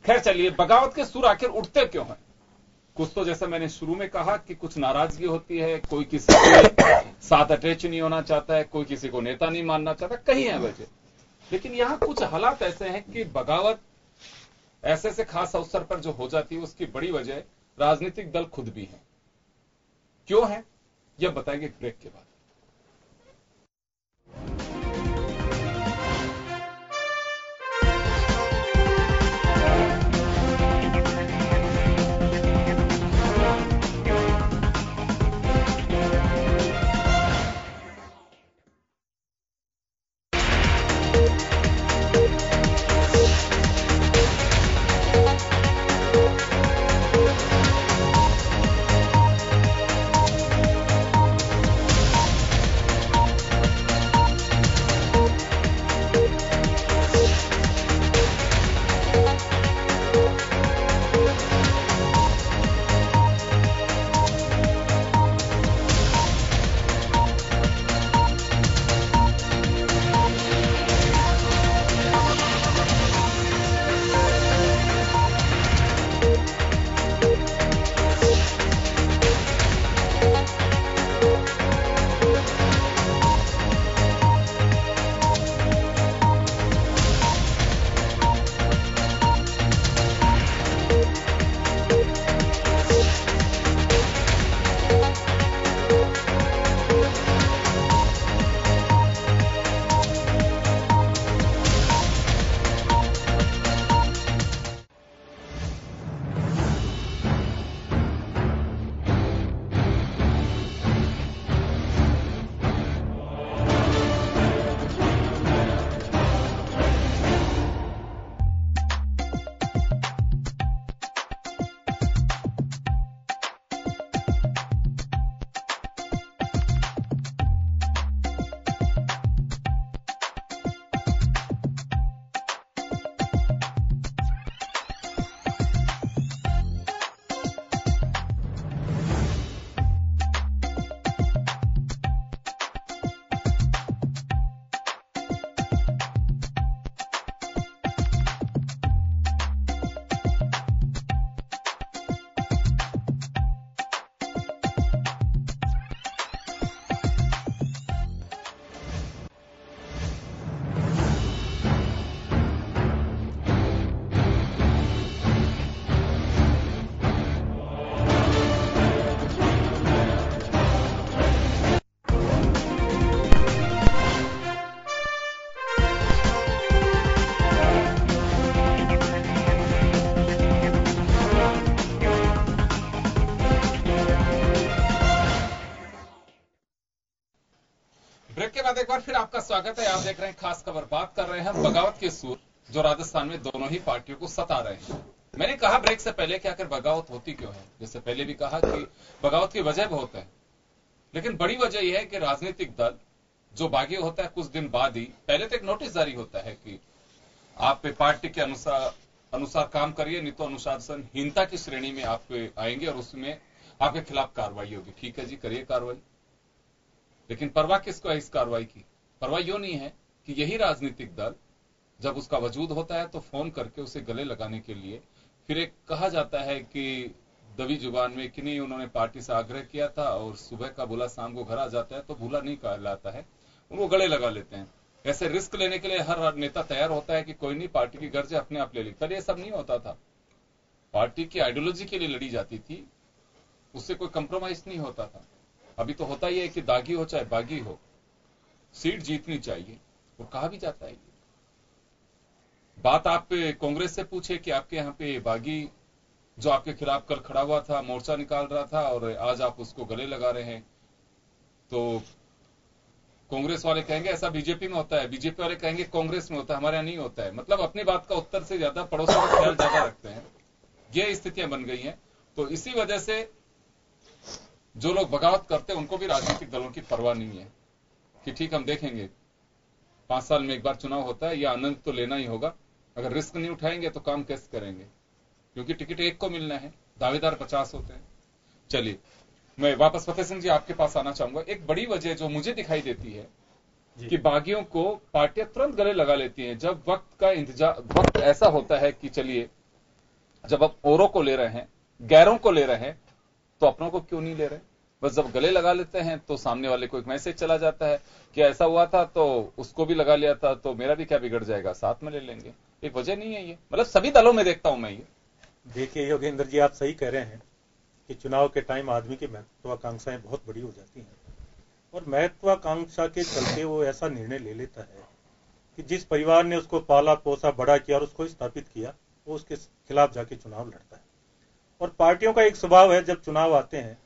खैर चलिए, बगावत के सुर आखिर उठते क्यों हैं? कुछ तो जैसा मैंने शुरू में कहा कि कुछ नाराजगी होती है, कोई किसी के साथ अटैच नहीं होना चाहता है, कोई किसी को नेता नहीं मानना चाहता, कहीं है वजह। लेकिन यहां कुछ हालात ऐसे हैं कि बगावत ऐसे खास अवसर पर जो हो जाती है उसकी बड़ी वजह राजनीतिक दल खुद भी है। क्यों है यह बताएंगे ब्रेक के बाद। ब्रेक के बाद एक बार फिर आपका स्वागत है। आप देख रहे हैं खास खबर। बात कर रहे हैं हम बगावत के सुर जो राजस्थान में दोनों ही पार्टियों को सता रहे हैं। मैंने कहा ब्रेक से पहले कि आखिर बगावत होती क्यों है। जैसे पहले भी कहा कि बगावत की वजह बहुत है, लेकिन बड़ी वजह यह है कि राजनीतिक दल जो बागी होता है कुछ दिन बाद ही, पहले तो एक नोटिस जारी होता है कि आप पार्टी के अनुसार काम करिए, नहीं तो अनुशासनहीनता की श्रेणी में आप आएंगे और उसमें आपके खिलाफ कार्रवाई होगी। ठीक है जी, करिए कार्रवाई, लेकिन परवाह किसको है इस कार्रवाई की? परवाह यूं नहीं है कि यही राजनीतिक दल जब उसका वजूद होता है तो फोन करके उसे गले लगाने के लिए फिर एक कहा जाता है कि दबी जुबान में कि नहीं उन्होंने पार्टी से आग्रह किया था और सुबह का बुला शाम को घर आ जाता है, तो भूला नहीं कहलाता है, उनको गले लगा लेते हैं। ऐसे रिस्क लेने के लिए हर नेता तैयार होता है कि कोई नहीं, पार्टी की गर्ज अपने आप ले ली। पर यह सब नहीं होता था। पार्टी की आइडियोलॉजी के लिए लड़ी जाती थी, उससे कोई कंप्रोमाइज नहीं होता था। अभी तो होता ही है कि दागी हो चाहे बागी हो, सीट जीतनी चाहिए, और कहा भी जाता है। बात आप कांग्रेस से पूछे कि आपके यहाँ पे बागी जो आपके खिलाफ कल खड़ा हुआ था, मोर्चा निकाल रहा था, और आज आप उसको गले लगा रहे हैं, तो कांग्रेस वाले कहेंगे ऐसा बीजेपी में होता है, बीजेपी वाले कहेंगे कांग्रेस में होता है, हमारे यहाँ नहीं होता है। मतलब अपनी बात का उत्तर से ज्यादा पड़ोसियों का ख्याल ज्यादा रखते हैं। ये स्थितियां बन गई हैं। तो इसी वजह से जो लोग बगावत करते हैं उनको भी राजनीतिक दलों की परवाह नहीं है कि ठीक हम देखेंगे, 5 साल में एक बार चुनाव होता है, यह आनंद तो लेना ही होगा। अगर रिस्क नहीं उठाएंगे तो काम कैसे करेंगे, क्योंकि टिकट एक को मिलना है, दावेदार 50 होते हैं। चलिए, मैं वापस फतेह सिंह जी आपके पास आना चाहूंगा। एक बड़ी वजह जो मुझे दिखाई देती है कि बागियों को पार्टियां तुरंत गले लगा लेती हैं जब वक्त ऐसा होता है कि चलिए जब आप औरों को ले रहे हैं, गैरों को ले रहे हैं, तो अपनों को क्यों नहीं ले रहे। बस जब गले लगा लेते हैं तो सामने वाले को एक मैसेज चला जाता है कि ऐसा हुआ था तो उसको भी लगा लिया था, तो मेरा भी क्या बिगड़ जाएगा, साथ में ले लेंगे। एक वजह नहीं है ये, मतलब सभी दलों में देखता हूं मैं ये। देखिए योगेंद्र जी, आप सही कह रहे हैं कि चुनाव के टाइम आदमी की महत्वाकांक्षाएं बहुत बड़ी हो जाती हैं, और महत्वाकांक्षा के चलते वो ऐसा निर्णय ले लेता है कि जिस परिवार ने उसको पाला पोसा बड़ा किया और उसको स्थापित किया, वो उसके खिलाफ जाके चुनाव लड़ता है। और पार्टियों का एक स्वभाव है, जब चुनाव आते हैं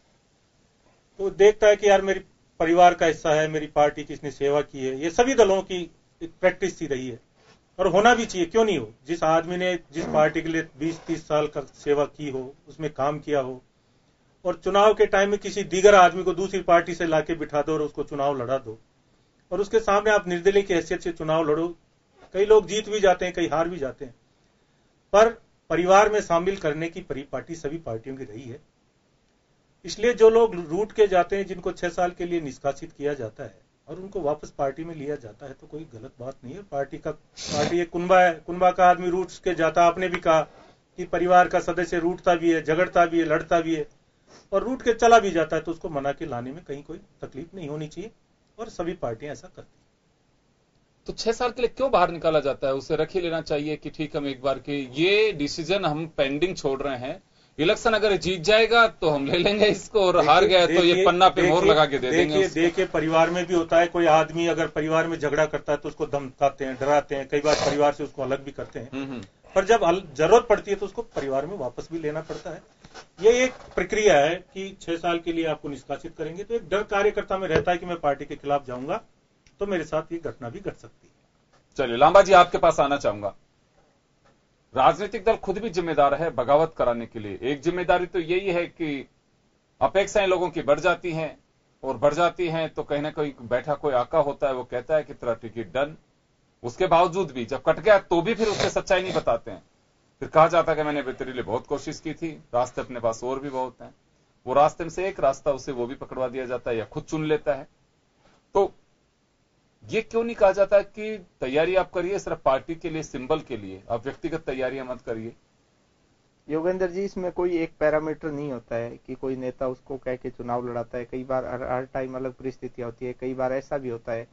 तो देखता है कि यार मेरी परिवार का हिस्सा है, मेरी पार्टी की इसने सेवा की है। ये सभी दलों की एक प्रैक्टिस सी रही है, और होना भी चाहिए, क्यों नहीं हो। जिस आदमी ने जिस पार्टी के लिए 20-30 साल का सेवा की हो, उसमें काम किया हो, और चुनाव के टाइम में किसी दीगर आदमी को दूसरी पार्टी से लाके बिठा दो और उसको चुनाव लड़ा दो, और उसके सामने आप निर्दलीय की हैसियत से चुनाव लड़ो। कई लोग जीत भी जाते हैं, कई हार भी जाते हैं, पर परिवार में शामिल करने की परिपाटी सभी पार्टियों की रही है। इसलिए जो लोग रूट के जाते हैं, जिनको 6 साल के लिए निष्कासित किया जाता है और उनको वापस पार्टी में लिया जाता है, तो कोई गलत बात नहीं है। पार्टी एक कुनबा है, कुनबा का आदमी रूट के जाता। आपने भी कहा कि परिवार का सदस्य रूटता भी है, झगड़ता भी है, लड़ता भी है, और रूट के चला भी जाता है, तो उसको मना के लाने में कहीं कोई तकलीफ नहीं होनी चाहिए, और सभी पार्टियां ऐसा करती हैं। तो 6 साल के लिए क्यों बाहर निकाला जाता है? उसे रख ही लेना चाहिए कि ठीक हम एक बार के ये डिसीजन हम पेंडिंग छोड़ रहे हैं, इलेक्शन अगर जीत जाएगा तो हम ले लेंगे इसको, और हार गया तो ये पन्ना पे मोहर लगा के दे देंगे। देखिए परिवार में भी होता है, कोई आदमी अगर परिवार में झगड़ा करता है तो उसको धमकाते हैं, डराते हैं, कई बार परिवार से उसको अलग भी करते हैं, पर जब जरूरत पड़ती है तो उसको परिवार में वापस भी लेना पड़ता है। ये एक प्रक्रिया है कि 6 साल के लिए आपको निष्कासित करेंगे, तो एक डर कार्यकर्ता में रहता है कि मैं पार्टी के खिलाफ जाऊंगा तो मेरे साथ ये घटना भी घट सकती है। चलिए लांबा जी आपके पास आना चाहूंगा। राजनीतिक दल खुद भी जिम्मेदार है बगावत कराने के लिए। एक जिम्मेदारी तो यही है कि अपेक्षाएं लोगों की बढ़ जाती हैं, और बढ़ जाती हैं तो कहीं ना कहीं बैठा कोई आका होता है, वो कहता है कि तेरा टिकट डन। उसके बावजूद भी जब कट गया तो भी फिर उससे सच्चाई नहीं बताते हैं। फिर कहा जाता है कि मैंने तेरे लिए बहुत कोशिश की थी, रास्ते अपने पास और भी बहुत हैं। वो रास्ते में से एक रास्ता उसे वो भी पकड़वा दिया जाता है या खुद चुन लेता है। तो ये क्यों नहीं कहा जाता कि तैयारी आप करिए सिर्फ पार्टी के लिए, सिंबल के लिए, आप व्यक्तिगत तैयारियां मत करिए? योगेंद्र जी, इसमें कोई एक पैरामीटर नहीं होता है कि कोई नेता उसको कह के चुनाव लड़ाता है। कई बार हर टाइम अलग परिस्थितियां होती है। कई बार ऐसा भी होता है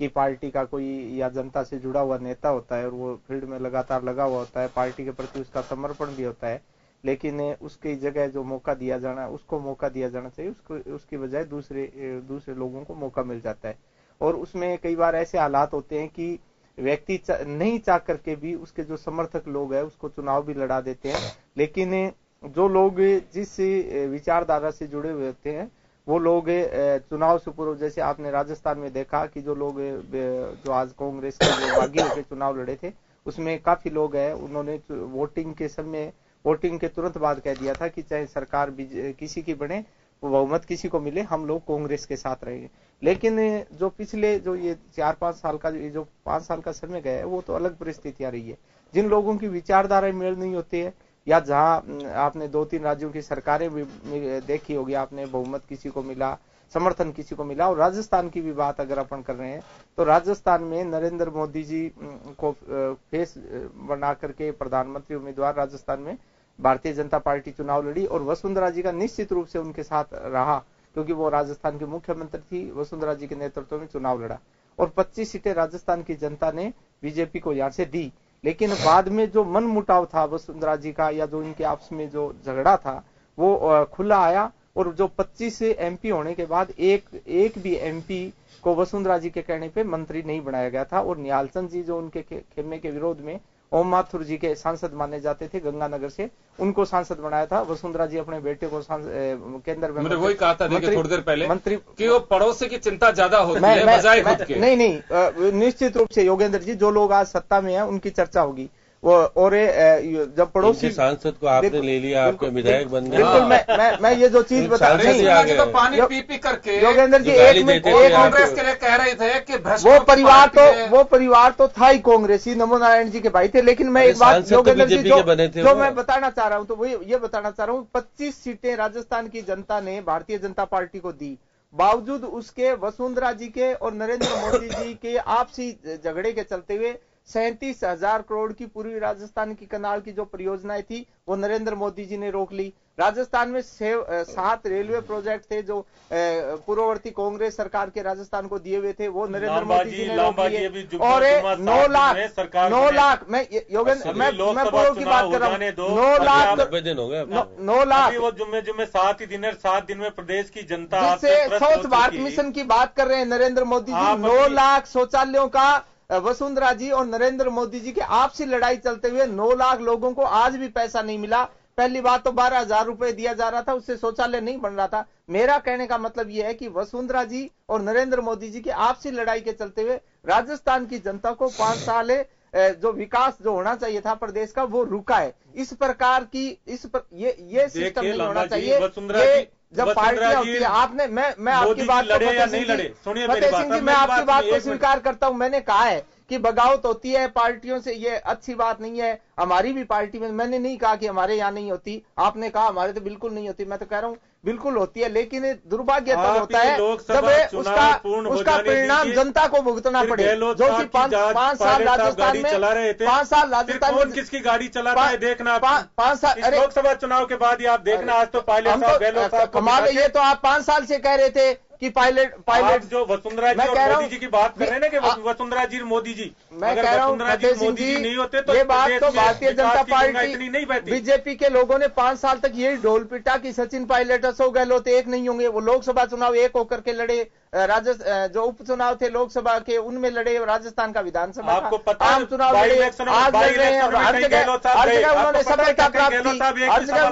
कि पार्टी का कोई या जनता से जुड़ा हुआ नेता होता है और वो फील्ड में लगातार लगा हुआ होता है, पार्टी के प्रति उसका समर्पण भी होता है, लेकिन उसकी जगह जो मौका दिया जाना, उसको मौका दिया जाना चाहिए, उसकी बजाय दूसरे लोगों को मौका मिल जाता है। और उसमें कई बार ऐसे हालात होते हैं कि व्यक्ति नहीं चाह करके भी उसके जो समर्थक लोग हैं उसको चुनाव भी लड़ा देते हैं, लेकिन जो लोग जिस विचारधारा से जुड़े हुए होते हैं वो लोग चुनाव से पूर्व, जैसे आपने राजस्थान में देखा कि जो लोग जो आज कांग्रेस के जो बागी होकर चुनाव लड़े थे, उसमें काफी लोग हैं, उन्होंने वोटिंग के समय, वोटिंग के तुरंत बाद कह दिया था कि चाहे सरकार किसी की बने, बहुमत किसी को मिले, हम लोग कांग्रेस के साथ रहेंगे। लेकिन जो पिछले जो ये 4-5 साल का, ये जो 5 साल का समय गया है, वो तो अलग परिस्थितियां रही है। जिन लोगों की विचारधारा मेल नहीं होती है, या जहां आपने 2-3 राज्यों की सरकारें भी देखी होगी आपने, बहुमत किसी को मिला, समर्थन किसी को मिला। और राजस्थान की भी बात अगर अपन कर रहे हैं तो राजस्थान में नरेंद्र मोदी जी को फेस बना करके प्रधानमंत्री उम्मीदवार राजस्थान में भारतीय जनता पार्टी चुनाव लड़ी, और वसुंधरा जी का निश्चित रूप से उनके साथ रहा, क्योंकि वो राजस्थान की मुख्यमंत्री थी, वसुंधरा जी के नेतृत्व में चुनाव लड़ा, और 25 सीटें राजस्थान की जनता ने बीजेपी को यहां से दी। लेकिन बाद में जो मन मुटाव था वसुंधरा जी का, या जो इनके आपस में जो झगड़ा था, वो खुला आया, और जो 25 एमपी होने के बाद एक भी एमपी को वसुंधरा जी के कहने पे मंत्री नहीं बनाया गया था। और निहालचंद जी जो उनके खेमे के विरोध में ओम माथुर जी के सांसद माने जाते थे गंगानगर से, उनको सांसद बनाया था। वसुंधरा जी अपने बेटे को केंद्र में, मैंने वही कहा था थोड़ी देर पहले मंत्री कि वो पड़ोसी की चिंता ज्यादा होती है बजाय खुद के। नहीं, निश्चित रूप से योगेंद्र जी, जो लोग आज सत्ता में हैं उनकी चर्चा होगी। वो और जब पड़ोसी सांसद को आपने ले लिया, आपके विधायक बन गए। बिल्कुल, मैं ये जो चीज बता रही हूँ, तो पानी पी करके योगेंद्र जी एक कांग्रेस के लिए कह रहे थे कि वो परिवार तो था ही कांग्रेसी, नमो नारायण जी के भाई थे। लेकिन मैं एक बात योगेंद्र जी जो मैं बताना चाह रहा हूँ, तो वो ये बताना चाह रहा हूँ, 25 सीटें राजस्थान की जनता ने भारतीय जनता पार्टी को दी, बावजूद उसके वसुंधरा जी के और नरेंद्र मोदी जी के आपसी झगड़े के चलते हुए 37,000 करोड़ की पूर्वी राजस्थान की कनाल की जो परियोजनाएं थी वो नरेंद्र मोदी जी ने रोक ली। राजस्थान में 7 रेलवे प्रोजेक्ट थे जो पूर्ववर्ती कांग्रेस सरकार के राजस्थान को दिए हुए थे, वो नरेंद्र मोदी जी ने रोक लिए। और 9 लाख मैं योगेंद्र मैं पूर्व की बात कर रहा हूँ, 9 लाख वो जुम्मे 7 ही दिन है, 7 दिन में प्रदेश की जनता जिससे स्वच्छ भारत मिशन की बात कर रहे हैं नरेंद्र मोदी जी, 9 लाख शौचालयों का वसुंधरा जी और नरेंद्र मोदी जी की आपसी लड़ाई चलते हुए 9 लाख लोगों को आज भी पैसा नहीं मिला। पहली बात तो 12,000 रुपए दिया जा रहा था, उससे शौचालय नहीं बन रहा था। मेरा कहने का मतलब यह है कि वसुंधरा जी और नरेंद्र मोदी जी की आपसी लड़ाई के चलते हुए राजस्थान की जनता को 5 साल जो विकास जो होना चाहिए था प्रदेश का वो रुका है। इस प्रकार की ये सिस्टम नहीं होना चाहिए। जब पार्टियां होती है, आपने मैं आपकी बात को फतेह सिंह जी मैं आपकी बात को स्वीकार करता हूं। मैंने कहा है कि बगावत होती है पार्टियों से, ये अच्छी बात नहीं है। हमारी भी पार्टी में, मैंने नहीं कहा कि हमारे यहाँ नहीं होती, आपने कहा हमारे तो बिल्कुल नहीं होती, मैं तो कह रहा हूँ बिल्कुल होती है। लेकिन दुर्भाग्य तब होता है जब उसका परिणाम जनता को भुगतना पड़े। जो कि 5 साल राजस्थान में चला रहे थे, 5 साल राजस्थान में किसकी गाड़ी चला रहा है देखना, 5 साल लोकसभा चुनाव के बाद ही आप देखना। आज तो पायलट कमाल, ये तो आप 5 साल से कह रहे थे कि पायलट जो वसुंधरा जी और मोदी जी की बात कर रहे हैं ना, कि वसुंधरा जी और मोदी जी, मैं कह रहा हूँ मोदी जी नहीं होते तो ये बात तो भारतीय जनता पार्टी नहीं बैठी। बीजेपी के लोगों ने 5 साल तक यही ढोल पिटा कि सचिन पायलट, अशोक गहलोत एक नहीं होंगे। वो लोकसभा चुनाव एक होकर के लड़े, जो उपचुनाव थे लोकसभा के उनमें लड़े, राजस्थान का विधानसभा आम चुनाव लड़े, आज लड़ रहे हैं। हर जगह उन्होंने सफलता प्राप्त की, हर जगह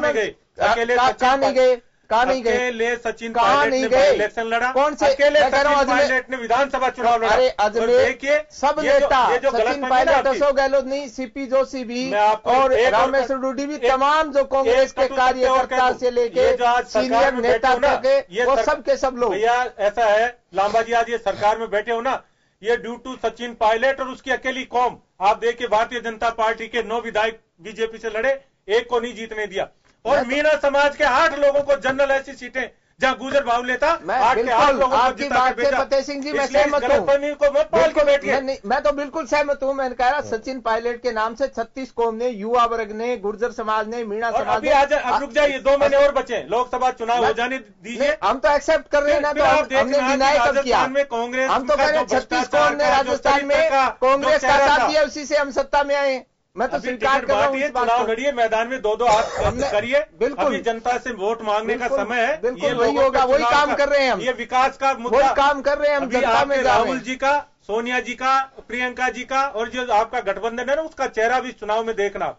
कहा नहीं गए, कहा नहीं गए, सचिन पायलट ने इलेक्शन लड़ा, कौन से अकेले सचिन पायलट ने विधानसभा चुनाव लड़ा। अरे अजमेर सब नेता, सचिन पायलट, अशोक गहलोत नहीं, सीपी जोशी भी और रामेश्वर डूडी भी, तमाम जो कांग्रेस के कार्यकर्ता से लेके सीनियर नेता तक, वो सब के सब लोग। भैया ऐसा है लांबा जी, आज ये सरकार में बैठे हो ना, ये ड्यू टू सचिन पायलट और उसकी अकेली कौम। आप देखिए भारतीय जनता पार्टी के 9 विधायक बीजेपी से लड़े, एक को नहीं जीतने दिया। और मीना समाज के 8 लोगों को जनरल ऐसी सीटें जहां गुजर बाबू लेता, 8 के 8 लोगों को जिता के भेजा। फतेह सिंह जी मैं सहमत हूँ, को मत पाल के बैठिए। मैं तो बिल्कुल सहमत हूँ। मैंने कह रहा सचिन पायलट के नाम से 36 कौम ने, युवा वर्ग ने, गुर्जर समाज ने, मीणा समाज ने। अब रुक जाइए, 2 महीने और बचे, लोकसभा चुनाव हो जाने दीजिए। हम तो एक्सेप्ट कर रहे हैं ना, तो हमने डिनाई कब किया? कांग्रेस, हम तो कह रहे हैं 36 कौम ने राजस्थान में कांग्रेस का साथ दिया, उसी से हम सत्ता में आए। मैं तो स्वीकार कर रहा हूँ, चुनाव लड़िए, मैदान में 2-2 हाथ करिए। बिल्कुल, अभी जनता से वोट मांगने का समय है। बिल्कुल वही होगा, वही काम कर रहे हैं हम। ये विकास का मुद्दा काम कर रहे हैं हम। जनता में राहुल जी का, सोनिया जी का, प्रियंका जी का और जो आपका गठबंधन है ना, उसका चेहरा भी चुनाव में देखना।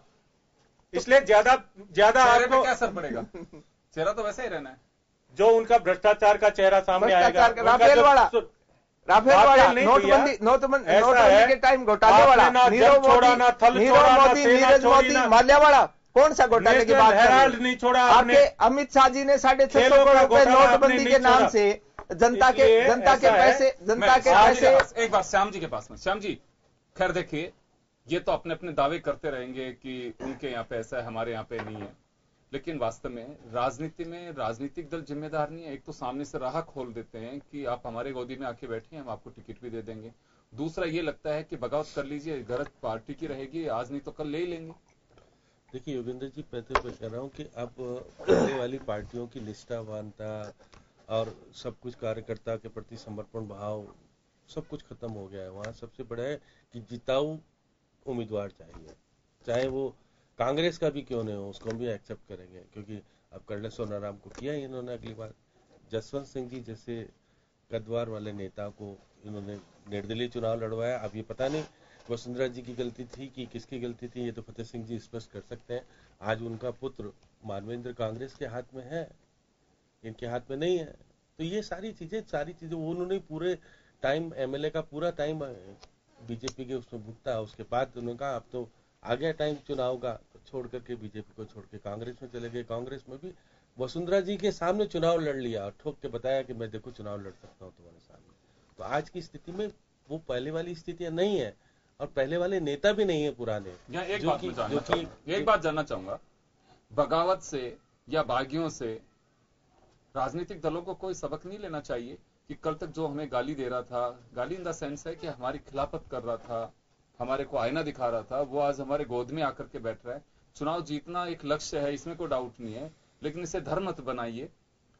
इसलिए ज्यादा आपको क्या असर पड़ेगा? चेहरा तो वैसे ही रहना है। जो उनका भ्रष्टाचार का चेहरा सामने आएगा, राफेल वाला नोटबंदी के टाइम घोटाले वाला, नीरव मोदी, नीरज मोदी, माल्या वाला, कौन सा घोटाले की बात हेराल्ड नहीं छोड़ा आपने। अमित शाह जी ने 650 करोड़ रुपए नोटबंदी के नाम से जनता के पैसे एक बार श्याम जी के पास में। श्याम जी, खैर देखिए, ये तो अपने अपने दावे करते रहेंगे कि उनके यहाँ पे ऐसा है, हमारे यहाँ पे नहीं है, लेकिन वास्तव में राजनीति में राजनीतिक दल जिम्मेदार नहीं है। एक तो सामने से राह खोल देते हैं कि आप हमारे गोदी में आके बैठे, हम आपको टिकट भी दे देंगे। दूसरा ये लगता है कि बगावत कर लीजिए, गलत पार्टी की रहेगी, आज नहीं तो कल ले ही लेंगे। देखिए योगेंद्र जी, मैं तो कह रहा हूँ कि अब पहले वाली पार्टियों की निष्ठावानता और सब कुछ कार्यकर्ता के प्रति समर्पण भाव सब कुछ खत्म हो गया है। वहाँ सबसे बड़ा है कि जिताऊ उम्मीदवार चाहिए, चाहे वो कांग्रेस का भी क्यों नहीं हो, उसको हम भी एक्सेप्ट करेंगे, क्योंकि अब कर्नल सोनाराम को किया ही इन्होंने, अगली बार जसवंत सिंह जी जैसे कद्वार वाले नेता को इन्होंने निर्दलीय चुनाव लड़वाया। अब ये पता नहीं वसुंधरा जी की गलती थी कि किसकी गलती थी, ये तो फतेह सिंह जी स्पष्ट कर सकते हैं। आज उनका पुत्र मानवेंद्र कांग्रेस के हाथ में है, इनके हाथ में नहीं है। तो ये सारी चीजें उन्होंने पूरे टाइम, एमएलए का पूरा टाइम बीजेपी के उसमें भुगता, उसके बाद उन्होंने कहा अब तो आ गया टाइम चुनाव का, तो छोड़ करके बीजेपी को छोड़ के कांग्रेस में चले गए। कांग्रेस में भी वसुंधरा जी के सामने चुनाव लड़ लिया और ठोक के बताया कि मैं देखो चुनाव लड़ सकता हूँ तुम्हारे सामने। तो आज की स्थिति में वो पहले वाली स्थितियां नहीं है और पहले वाले नेता भी नहीं है पुराने। एक बात जानना चाहूंगा, बगावत से या बागियों से राजनीतिक दलों को कोई सबक नहीं लेना चाहिए कि कल तक जो हमें गाली दे रहा था, गाली इन द सेंस है कि हमारी खिलाफत कर रहा था, हमारे को आईना दिखा रहा था, वो आज हमारे गोद में आकर के बैठ रहा है। चुनाव जीतना एक लक्ष्य है, इसमें कोई डाउट नहीं है, लेकिन इसे धर्म मत बनाइए।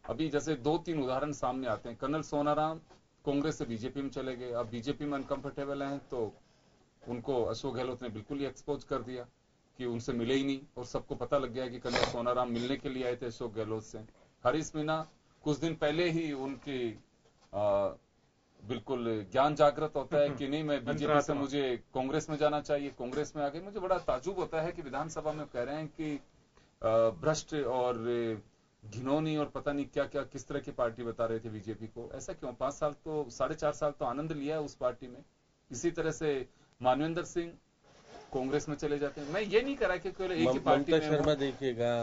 अभी जैसे 2-3 उदाहरण सामने आते हैं। कर्नल सोनाराम कांग्रेस से बीजेपी में चले गए, अब बीजेपी में अनकंफर्टेबल हैं, तो उनको अशोक गहलोत ने बिल्कुल ही एक्सपोज कर दिया कि उनसे मिले ही नहीं, और सबको पता लग गया कि कर्नल सोनाराम मिलने के लिए आए थे अशोक गहलोत से। हरीश मीणा कुछ दिन पहले ही उनकी बिल्कुल ज्ञान जागृत होता है कि नहीं, मैं बीजेपी से मुझे कांग्रेस में जाना चाहिए, कांग्रेस में आ गए। मुझे बड़ा ताजुब होता है कि विधानसभा में कह रहे हैं कि भ्रष्ट और घिनौनी और पता नहीं क्या क्या किस तरह की पार्टी बता रहे थे बीजेपी को। ऐसा क्यों? 5 साल तो 4.5 साल तो आनंद लिया है उस पार्टी में। इसी तरह से मानवेंद्र सिंह कांग्रेस में चले जाते हैं। मैं ये नहीं कह रहा कि केवल एक ही पार्टी में। शर्मा देखिएगा,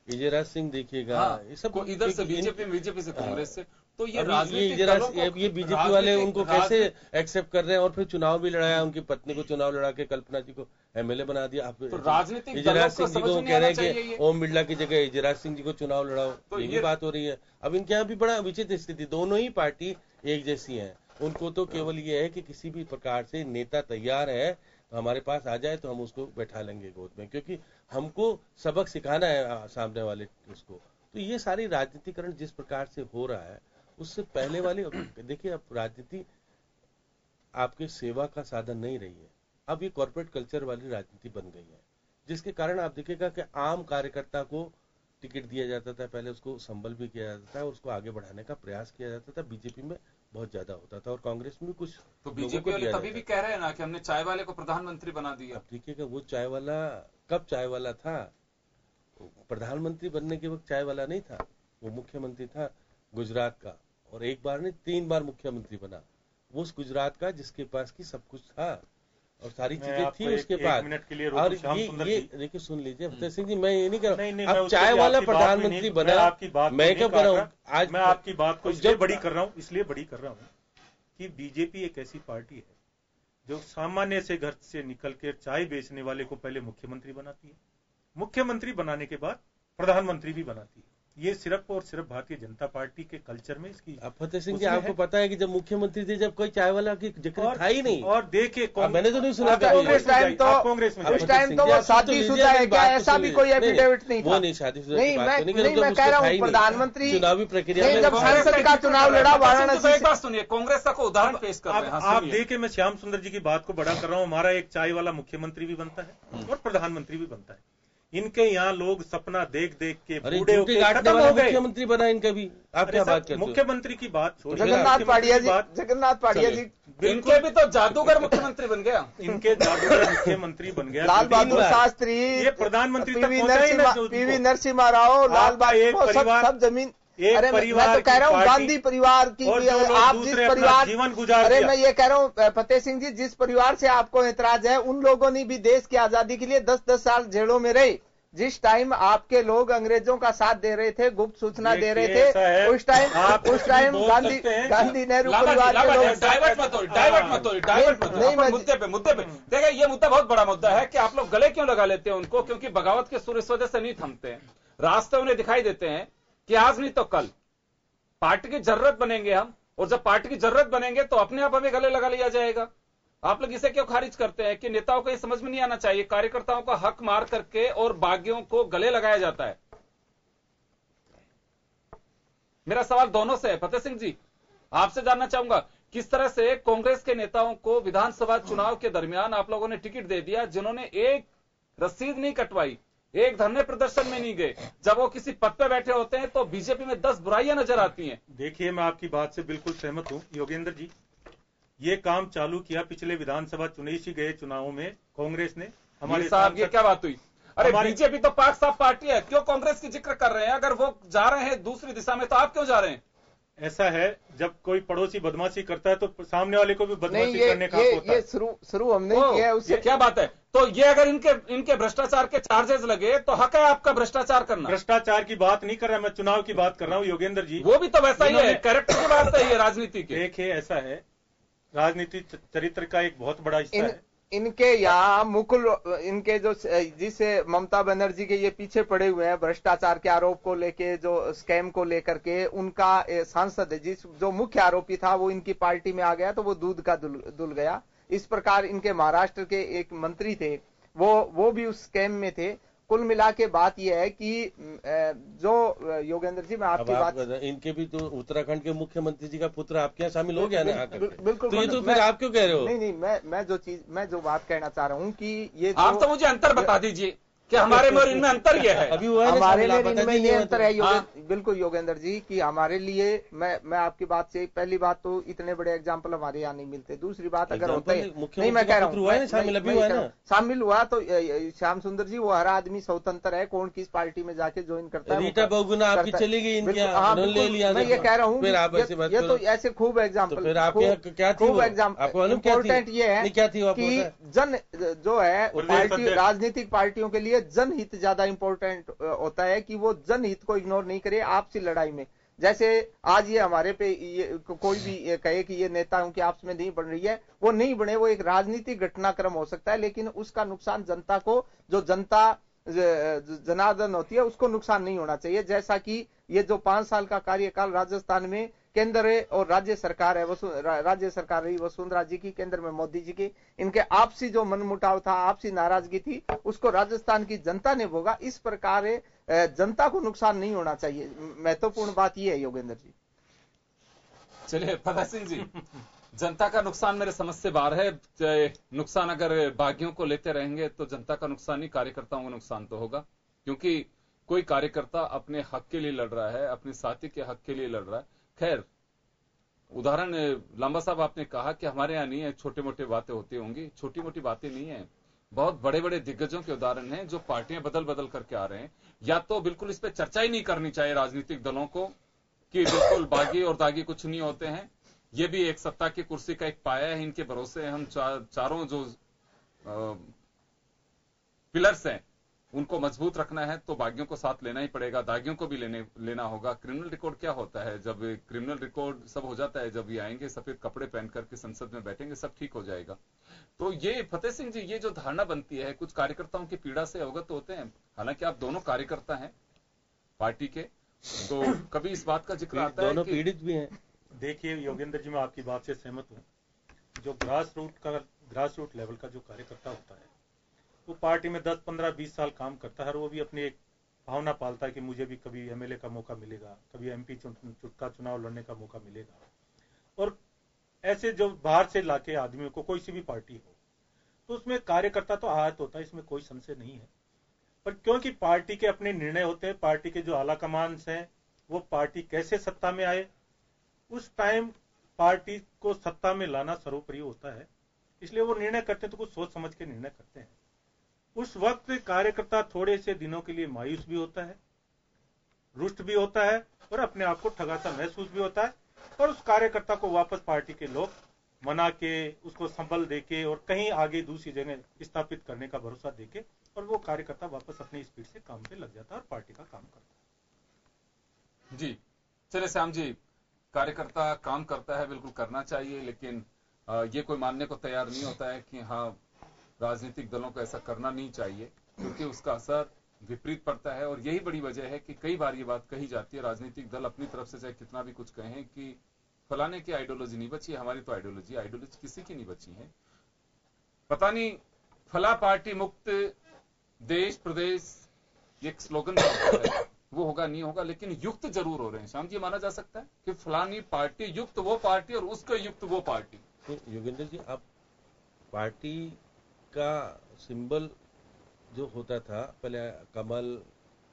विजयराज सिंह देखिएगा, ये सब इधर से बीजेपी से कांग्रेस से। तो ये ये बीजेपी वाले उनको कैसे एक्सेप्ट कर रहे हैं? और फिर चुनाव भी लड़ाया, उनकी पत्नी को चुनाव लड़ा के कल्पना जी को एमएलए बना दिया। आप तो राजनीतिक विजयराज सिंह जी को कह रहे हैं कि ओम बिरला की जगह विजयराज सिंह जी को चुनाव लड़ाओ, तो ये बात हो रही है। अब इनके यहाँ भी बड़ा विचित्र स्थिति, दोनों ही पार्टी एक जैसी है। उनको तो केवल ये है कि किसी भी प्रकार से नेता तैयार है हमारे पास आ जाए तो हम उसको बैठा लेंगे गोद में, क्योंकि हमको सबक सिखाना है सामने वाले उसको। तो ये सारी राजनीतिकरण जिस प्रकार से हो रहा है, उससे पहले वाली देखिए, अब राजनीति आपके सेवा का साधन नहीं रही है, अब ये कॉर्पोरेट कल्चर वाली राजनीति बन गई है, जिसके कारण आप देखिएगा कि आम कार्यकर्ता को टिकट दिया जाता था, पहले उसको संबल भी किया जाता था, उसको आगे बढ़ाने का प्रयास किया जाता था। बीजेपी में बहुत ज्यादा होता था और कांग्रेस में भी कुछ। तो बीजेपी वाले तभी भी कह रहे हैं ना कि हमने चाय वाले को प्रधानमंत्री बना दिया। अब देखिएगा, वो चाय वाला कब चाय वाला था? प्रधानमंत्री बनने के वक्त चाय वाला नहीं था, वो मुख्यमंत्री था गुजरात का, और एक बार नहीं 3 बार मुख्यमंत्री बना। वो उस गुजरात का जिसके पास की सब कुछ था और सारी चीजें थी उसके पास। और ये देखिए, सुन लीजिए फतेह सिंह जी, मैं ये नहीं कर रहा अब चाय वाला प्रधानमंत्री बना, मैं क्या कर रहा हूँ आज? मैं आपकी बात को इसलिए बड़ी कर रहा हूँ कि बीजेपी एक ऐसी पार्टी है जो सामान्य से घर से निकल कर चाय बेचने वाले को पहले मुख्यमंत्री बनाती है, मुख्यमंत्री बनाने के बाद प्रधानमंत्री भी बनाती है। ये सिर्फ और सिर्फ भारतीय जनता पार्टी के कल्चर में इसकी। फतेह सिंह जी, आपको पता है कि जब मुख्यमंत्री थे, जब कोई चाय वाला की जिक्र था ही नहीं। और देखिए, मैंने तो नहीं सुना कांग्रेस में उस टाइम तो वो शादीशुदा है क्या? ऐसा भी कोई एफिडेविट नहीं था। वो नहीं शादीशुदा नहीं, मैं कह रहा हूँ प्रधानमंत्री चुनावी प्रक्रिया में जब संसद का चुनाव लड़ा वाराणसी। एक बात सुनिए, कांग्रेस का उदाहरण पेश कर रहे हैं। आप देखिए, मैं श्याम सुंदर जी की बात को बड़ा कर रहा हूँ। हमारा एक चाय वाला मुख्यमंत्री भी बनता है और प्रधानमंत्री भी बनता है। इनके यहाँ लोग सपना देख देख के बूढ़े हो गए, खत्म हो गए। मुख्यमंत्री बना इनका भी। आप क्या बात करते हो? मुख्यमंत्री की बात जगन्नाथ पाटिया जी इनके भी तो जादूगर मुख्यमंत्री बन गया। इनके जादूगर मुख्यमंत्री बन गया लाल बहादुर शास्त्री, ये प्रधानमंत्री पीवी नरसिम्हा राव, लाल बहादुर, सब जमीन एक अरे परिवार मैं तो कह रहा हूँ की पार्टी गांधी परिवार की और जो लोग आप जिस दूसरे अपना परिवार जीवन गुजार अरे दिया। मैं ये कह रहा हूँ फतेह सिंह जी, जिस परिवार से आपको ऐतराज है उन लोगों ने भी देश की आजादी के लिए 10-10 साल जेलों में रहे। जिस टाइम आपके लोग अंग्रेजों का साथ दे रहे थे, गुप्त सूचना दे रहे थे, उस टाइम गांधी नेहरू परिवार के लोग। डाइवर्ट मत हो मुद्दे पे देखिए, ये मुद्दा बहुत बड़ा मुद्दा है कि आप लोग गले क्यों लगा लेते हैं उनको, क्योंकि बगावत के सुर इस वजह से नहीं थमते हैं, रास्ते उन्हें दिखाई देते हैं कि आज नहीं तो कल पार्टी की जरूरत बनेंगे हम, और जब पार्टी की जरूरत बनेंगे तो अपने आप हमें गले लगा लिया जाएगा। आप लोग इसे क्यों खारिज करते हैं कि नेताओं को यह समझ में नहीं आना चाहिए, कार्यकर्ताओं का हक मार करके और बागियों को गले लगाया जाता है। मेरा सवाल दोनों से है, फतेह सिंह जी आपसे जानना चाहूंगा, किस तरह से कांग्रेस के नेताओं को विधानसभा चुनाव के दरमियान आप लोगों ने टिकट दे दिया, जिन्होंने एक रसीद नहीं कटवाई, एक धरने प्रदर्शन में नहीं गए, जब वो किसी पद पे बैठे होते हैं तो बीजेपी में 10 बुराइयां नजर आती हैं। देखिए, मैं आपकी बात से बिल्कुल सहमत हूं योगेंद्र जी। ये काम चालू किया पिछले विधानसभा गए चुनावों में कांग्रेस ने। हमारे साहब ये क्या बात हुई? अरे बीजेपी तो पाक साफ पार्टी है, क्यों कांग्रेस की जिक्र कर रहे हैं? अगर वो जा रहे हैं दूसरी दिशा में तो आप क्यों जा रहे हैं? ऐसा है, जब कोई पड़ोसी बदमाशी करता है तो सामने वाले को भी बदमाशी करने का हक होता है। ये शुरू हमने किया है, उससे क्या बात है? तो ये अगर इनके भ्रष्टाचार के चार्जेस लगे तो हक है आपका भ्रष्टाचार करना। भ्रष्टाचार की बात नहीं कर रहा, मैं चुनाव की बात कर रहा हूँ योगेंद्र जी। वो भी तो वैसा ही है, कैरेक्टर की बात है ये राजनीति की। देखिए, ऐसा है, राजनीति चरित्र का एक बहुत बड़ा हिस्सा है। इनके यहाँ मुकुल, इनके जो जिसे ममता बनर्जी के ये पीछे पड़े हुए हैं भ्रष्टाचार के आरोप को लेके, जो स्कैम को लेकर के, उनका सांसद जो मुख्य आरोपी था वो इनकी पार्टी में आ गया तो वो दूध का दुल गया। इस प्रकार इनके महाराष्ट्र के एक मंत्री थे, वो भी उस स्कैम में थे। कुल मिला के बात यह है कि जो योगेंद्र जी, मैं आपकी बात, इनके भी तो उत्तराखंड के मुख्यमंत्री जी का पुत्र आपके यहाँ शामिल हो गया ना। बिल्कुल। तो ये तो फिर आप क्यों कह रहे हो? नहीं, मैं जो बात कहना चाह रहा हूँ कि ये आप तो मुझे अंतर बता दीजिए कि हमारे में और इनमें अंतर यह है। अभी हमारे में इनमें ये अंतर है बिल्कुल योगेंद्र जी कि हमारे लिए, मैं आपकी बात से, पहली बात तो इतने बड़े एग्जाम्पल हमारे यहाँ नहीं मिलते। दूसरी बात, अगर होते हैं, नहीं मैं कह रहा हूँ शामिल हुआ तो श्याम सुंदर जी, वो हर आदमी स्वतंत्र है, कौन किस पार्टी में जाके ज्वाइन करता है। रीटा बहुगुणा आपकी चली गई, मैं ये कह रहा हूँ, ये तो ऐसे खूब एग्जाम्पल, खूब एग्जाम्पल। इम्पोर्टेंट ये है कि जन जो है पार्टी, राजनीतिक पार्टियों के लिए जनहित ज्यादा इंपॉर्टेंट होता है कि वो जनहित को इग्नोर नहीं करे आपसी लड़ाई में। जैसे आज ये हमारे पे कोई भी ये कहे कि ये नेताओं की आपस में नहीं बन रही है, वो नहीं बने, वो एक राजनीतिक घटनाक्रम हो सकता है, लेकिन उसका नुकसान जनता को, जो जनता जनार्दन होती है, उसको नुकसान नहीं होना चाहिए। जैसा कि ये जो 5 साल का कार्यकाल राजस्थान में केंद्र और राज्य सरकार है, राज्य सरकार रही वसुंधरा जी की, केंद्र में मोदी जी की, इनके आपसी जो मनमुटाव था, आपसी नाराजगी थी, उसको राजस्थान की जनता ने भोगा। इस प्रकार जनता को नुकसान नहीं होना चाहिए, महत्वपूर्ण बात यह है योगेंद्र जी। चलिए फतेह सिंह जी, जनता का नुकसान मेरे समझ से बाहर है। नुकसान अगर बागियों को लेते रहेंगे तो जनता का नुकसान ही, कार्यकर्ताओं का नुकसान तो होगा, क्योंकि कोई कार्यकर्ता अपने हक के लिए लड़ रहा है, अपने साथी के हक के लिए लड़ रहा है। खैर, उदाहरण लांबा साहब आपने कहा कि हमारे यहाँ नहीं है, छोटे मोटे बातें होती होंगी, छोटी मोटी बातें नहीं है, बहुत बड़े बड़े दिग्गजों के उदाहरण हैं जो पार्टियां बदल बदल करके आ रहे हैं। या तो बिल्कुल इस पर चर्चा ही नहीं करनी चाहिए राजनीतिक दलों को कि बिल्कुल बागी और दागी कुछ नहीं होते हैं, ये भी एक सत्ता की कुर्सी का एक पाया है, इनके भरोसे हम चारों जो पिलर्स हैं उनको मजबूत रखना है तो बागियों को साथ लेना ही पड़ेगा, दागियों को भी लेना होगा। क्रिमिनल रिकॉर्ड क्या होता है? जब क्रिमिनल रिकॉर्ड सब हो जाता है, जब ये आएंगे सफेद कपड़े पहन करके संसद में बैठेंगे, सब ठीक हो जाएगा। तो ये फतेह सिंह जी, ये जो धारणा बनती है, कुछ कार्यकर्ताओं की पीड़ा से अवगत होते हैं, हालांकि आप दोनों कार्यकर्ता हैं पार्टी के, तो कभी इस बात का जिक्र आता है? दोनों पीड़ित भी हैं। देखिए योगेंद्र जी, मैं आपकी बात से सहमत हूँ। जो ग्रास रूट लेवल का जो कार्यकर्ता होता है, वो पार्टी में 10, 15, 20 साल काम करता है, और वो भी अपनी एक भावना पालता है कि मुझे भी कभी एमएलए का मौका मिलेगा, कभी एमपी का चुनाव लड़ने का मौका मिलेगा। और ऐसे जो बाहर से लाके आदमियों को, कोई सी भी पार्टी हो, तो उसमें कार्यकर्ता तो आहत होता है, इसमें कोई संशय नहीं है। पर क्योंकि पार्टी के अपने निर्णय होते हैं, पार्टी के जो आला कमान हैं, वो पार्टी कैसे सत्ता में आए, उस टाइम पार्टी को सत्ता में लाना सर्वोपरि होता है, इसलिए वो निर्णय करते हैं तो कुछ सोच समझ के निर्णय करते हैं। उस वक्त कार्यकर्ता थोड़े से दिनों के लिए मायूस भी होता है, रुष्ट भी होता है और अपने आप को ठगाता महसूस भी होता है, और उस कार्यकर्ता को वापस पार्टी के लोग मना के, उसको संबल देके और कहीं आगे दूसरी जगह स्थापित करने का भरोसा देके, और वो कार्यकर्ता वापस अपनी स्पीड से काम पे लग जाता है और पार्टी का काम करता है। जी चले श्याम जी, कार्यकर्ता काम करता है, बिल्कुल करना चाहिए, लेकिन ये कोई मानने को तैयार नहीं होता है कि हाँ राजनीतिक दलों को ऐसा करना नहीं चाहिए, क्योंकि उसका असर विपरीत पड़ता है। और यही बड़ी वजह है कि कई बार ये बात कही जाती है, राजनीतिक दल अपनी तरफ से चाहे कितना भी कुछ कहें कि फलाने की आइडियोलॉजी नहीं बची, हमारी तो आइडियोलॉजी किसी की नहीं बची है। पता नहीं फला पार्टी मुक्त देश प्रदेश एक स्लोगन है, वो होगा नहीं होगा, लेकिन युक्त जरूर हो रहे हैं। श्याम जी, माना जा सकता है कि फलानी पार्टी युक्त वो पार्टी और उसका युक्त वो पार्टी। तो योगेंद्र जी, अब पार्टी का सिंबल जो होता था पहले कमल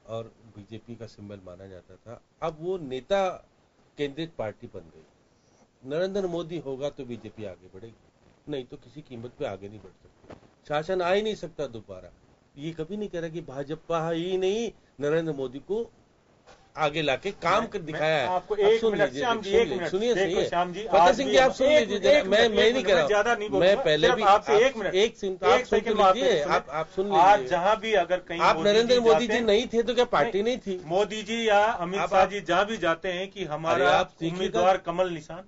और बीजेपी का सिंबल माना जाता था, अब वो नेता केंद्रित पार्टी बन गई। नरेंद्र मोदी होगा तो बीजेपी आगे बढ़ेगी, नहीं तो किसी कीमत पे आगे नहीं बढ़ सकती। शासन आ ही नहीं सकता दोबारा। ये कभी नहीं कह रहा कि भाजपा ही नहीं, नरेंद्र मोदी को आगे लाके काम कर दिखाया है। आपको एक मिनट श्याम जी, सुनिए श्याम जी, फतेह सिंह जी आप सुन लीजिए, मैं नहीं कह रहा हूँ, मैं पहले भी आपसे एक मिनट एक सेकंड लीजिए, आप सुन लीजिए। आज जहाँ भी अगर कहीं आप नरेंद्र मोदी जी नहीं थे तो क्या पार्टी नहीं थी? मोदी जी या अमित शाह जी जहाँ भी जाते हैं कि हमारा उम्मीदवार कमल निशान,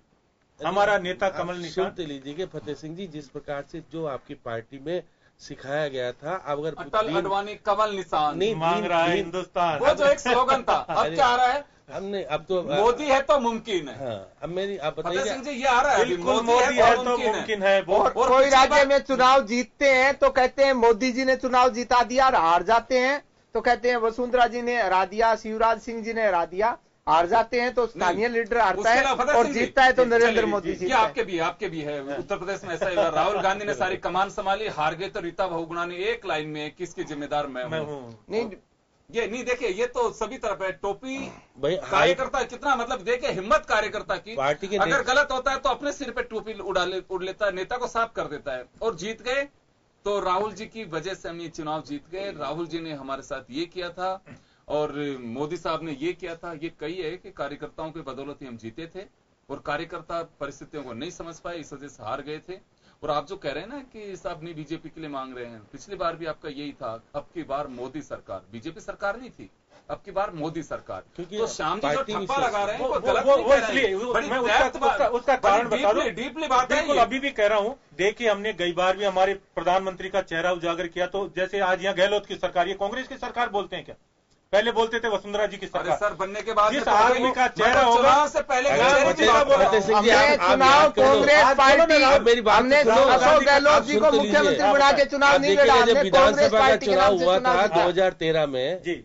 हमारा नेता कमल निशान। सुनते लीजिए फतेह सिंह जी, जिस प्रकार से जो आपकी पार्टी में सिखाया गया था, अब अगर अटल अडवाणी कमल निशान नहीं मांग रहा है हिंदुस्तान, वो जो एक स्लोगन था, अब क्या आ रहा है? हमने अब तो मोदी है तो मुमकिन है। हाँ, अब मेरी आप फतेह बताइए। सिंह जी, ये आ रहा है, बिल्कुल मोदी है तो मुमकिन है। और कोई राज्य में चुनाव जीतते हैं तो कहते हैं मोदी जी ने चुनाव जिता दिया, और हार जाते हैं तो कहते हैं वसुंधरा जी ने हरा दिया, शिवराज सिंह जी ने हरा दिया। हार जाते हैं तो स्थानीय लीडर हारता है, और जीतता है तो नरेंद्र मोदी जी। ये आपके भी है उत्तर प्रदेश में ऐसा ही हुआ। राहुल गांधी ने सारी कमान संभाली, हार गए तो रीता बहुगुणा ने एक लाइन में किसकी जिम्मेदार मैं हूं। नहीं, ये नहीं, देखिए ये तो सभी तरफ है। टोपी भाई कार्यकर्ता कितना, मतलब देखिए हिम्मत कार्यकर्ता की, पार्टी के अगर गलत होता है तो अपने सिर पे टोपी उड़ लेता है, नेता को साफ कर देता है। और जीत गए तो राहुल जी की वजह से हम ये चुनाव जीत गए, राहुल जी ने हमारे साथ ये किया था और मोदी साहब ने ये किया था। ये कही है कि कार्यकर्ताओं के बदौलत ही हम जीते थे, और कार्यकर्ता परिस्थितियों को नहीं समझ पाए, इस वजह से हार गए थे। और आप जो कह रहे हैं ना कि साहब नहीं बीजेपी के लिए मांग रहे हैं, पिछली बार भी आपका यही था, अब की बार मोदी सरकार, बीजेपी सरकार नहीं थी, अब की बार मोदी सरकार। तो श्याम जी जो ठप्पा लगा रहे हैं वो गलत नहीं कह रहे हैं, उसका कारण बता दूं, डीपली बात है। बिल्कुल, अभी भी कह रहा हूं। देखिए, हमने कई बार भी हमारे प्रधानमंत्री का चेहरा उजागर किया, तो जैसे आज यहाँ गहलोत की सरकार, ये कांग्रेस की सरकार बोलते हैं क्या? पहले बोलते थे वसुंधरा जी की सरकार। सर बनने के बाद जिस आदमी का चेहरा होगा, से पहले चुनाव कांग्रेस पार्टी, हमने अशोक गहलोत जी को मुख्यमंत्री बना के चुनाव नहीं लड़ा, जब विधानसभा का चुनाव हुआ था 2013 में जी,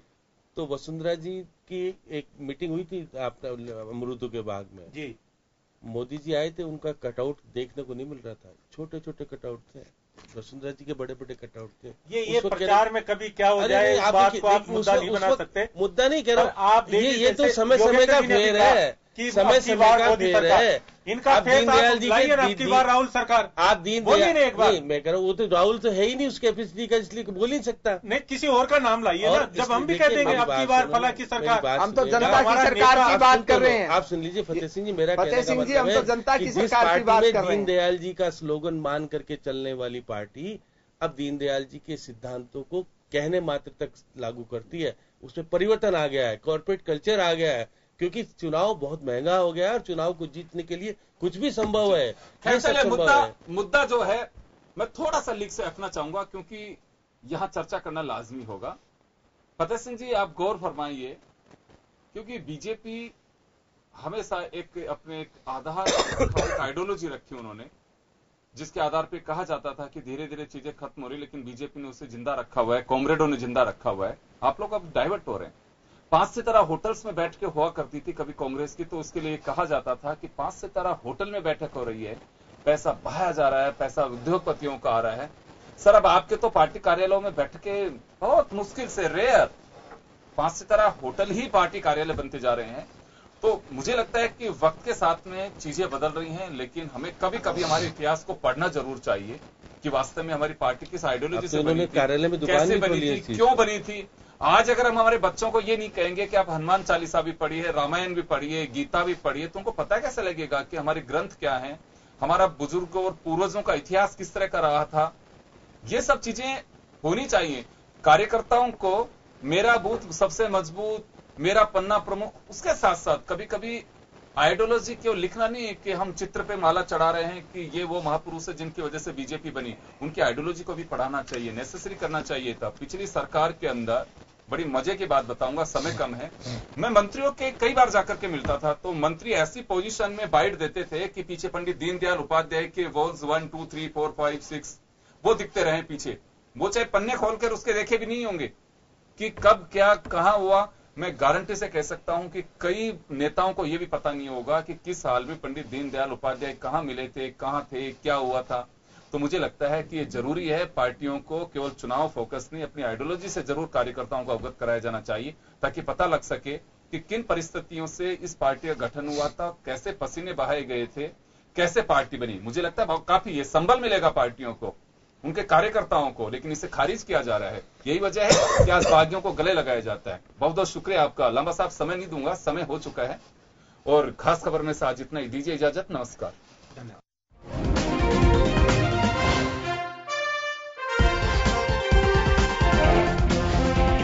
तो वसुंधरा जी की एक मीटिंग हुई थी अमरूदों के बाग में जी। मोदी जी आए थे, उनका कटआउट देखने को नहीं मिल रहा था, छोटे छोटे कटआउट थे। वसुंधरा जी के बड़े बड़े कटआउट थे। ये प्रचार में कभी क्या हो जाए, इस बात को आप मुद्दा नहीं बना सकते। मुद्दा नहीं कह रहा, आप ये तो समय समय का फेर है, समय समय का फेर है। इनका दीनदयाल जी की बार राहुल सरकार, आप दीनदयाल नहीं, मैं कह रहा हूँ वो तो राहुल तो है ही नहीं उस कैपेसिटी का, इसलिए बोल नहीं सकता। नहीं, किसी और का नाम लाइए ना, जब हम भी कह देंगे अब की बार फला की सरकार। हम तो जनता की सरकार की बात कर रहे हैं। आप सुन लीजिए फतेह सिंह जी, मेरा फतेह सिंह जी, हम तो जनता की जिस सरकार की बात पार्टी कर में रहे हैं। दीनदयाल जी का स्लोगन मान करके चलने वाली पार्टी अब दीनदयाल जी के सिद्धांतों को कहने मात्र तक लागू करती है, उसमें परिवर्तन आ गया है, कॉर्पोरेट कल्चर आ गया है, क्योंकि चुनाव बहुत महंगा हो गया है और चुनाव को जीतने के लिए कुछ भी संभव है। मुद्दा जो है मैं थोड़ा सा लीक से रखना चाहूंगा, क्योंकि यहां चर्चा करना लाजमी होगा। फतेह सिंह जी, आप गौर फरमाइए, क्योंकि बीजेपी हमेशा एक अपने एक आधार आइडियोलॉजी रखी उन्होंने, जिसके आधार पे कहा जाता था कि धीरे धीरे चीजें खत्म हो रही, लेकिन बीजेपी ने उसे जिंदा रखा हुआ है, कॉमरेडों ने जिंदा रखा हुआ है। आप लोग अब डाइवर्ट हो रहे हैं। 5 सितारा होटल्स में बैठ के हुआ करती थी कभी कांग्रेस की, तो उसके लिए कहा जाता था कि 5 सितारा होटल में बैठक हो रही है, पैसा बहाया जा रहा है, पैसा उद्योगपतियों का आ रहा है। सर, अब आपके तो पार्टी कार्यालयों में बैठ के बहुत मुश्किल से रेयर 5 सितारा होटल ही पार्टी कार्यालय बनते जा रहे हैं। तो मुझे लगता है कि वक्त के साथ में चीजें बदल रही हैं, लेकिन हमें कभी कभी हमारे इतिहास को पढ़ना जरूर चाहिए कि वास्तव में हमारी पार्टी किस आइडियोलॉजी से बनी थी, कार्यालय में दुकान कैसे बनी थी, क्यों बनी थी। आज अगर हम हमारे बच्चों को ये नहीं कहेंगे कि आप हनुमान चालीसा भी पढ़िए, रामायण भी पढ़िए, गीता भी पढ़िए, तो उनको पता कैसे लगेगा कि हमारे ग्रंथ क्या है, हमारा बुजुर्गों और पूर्वजों का इतिहास किस तरह का रहा था। ये सब चीजें होनी चाहिए। कार्यकर्ताओं को मेरा बूथ सबसे मजबूत, मेरा पन्ना प्रमुख, उसके साथ साथ कभी कभी आइडियोलॉजी क्यों लिखना नहीं है कि हम चित्र पे माला चढ़ा रहे हैं कि ये वो महापुरुष है जिनकी वजह से बीजेपी बनी, उनकी आइडियोलॉजी को भी पढ़ाना चाहिए, नेसेसरी करना चाहिए था। पिछली सरकार के अंदर बड़ी मजे की बात बताऊंगा, समय कम है, मैं मंत्रियों के कई बार जाकर के मिलता था, तो मंत्री ऐसी पोजीशन में बाइट देते थे कि पीछे पंडित दीनदयाल उपाध्याय के वॉल्स 1 2 3 4 5 6 वो दिखते रहे पीछे, वो चाहे पन्ने खोलकर उसके देखे भी नहीं होंगे कि कब क्या कहां हुआ। मैं गारंटी से कह सकता हूं कि कई नेताओं को यह भी पता नहीं होगा कि किस हाल में पंडित दीनदयाल उपाध्याय कहां मिले थे, कहां थे, क्या हुआ था। तो मुझे लगता है कि यह जरूरी है, पार्टियों को केवल चुनाव फोकस नहीं, अपनी आइडियोलॉजी से जरूर कार्यकर्ताओं को अवगत कराया जाना चाहिए, ताकि पता लग सके कि किन परिस्थितियों से इस पार्टी का गठन हुआ था, कैसे पसीने बहाए गए थे, कैसे पार्टी बनी। मुझे लगता है काफी ये संबल मिलेगा पार्टियों को, उनके कार्यकर्ताओं को, लेकिन इसे खारिज किया जा रहा है। यही वजह है कि आज बागियों को गले लगाया जाता है। बहुत बहुत शुक्रिया आपका। लंबा साहब समय नहीं दूंगा, समय हो चुका है, और खास खबर में से आज इतना ही, दीजिए इजाजत, नमस्कार। धन्यवाद।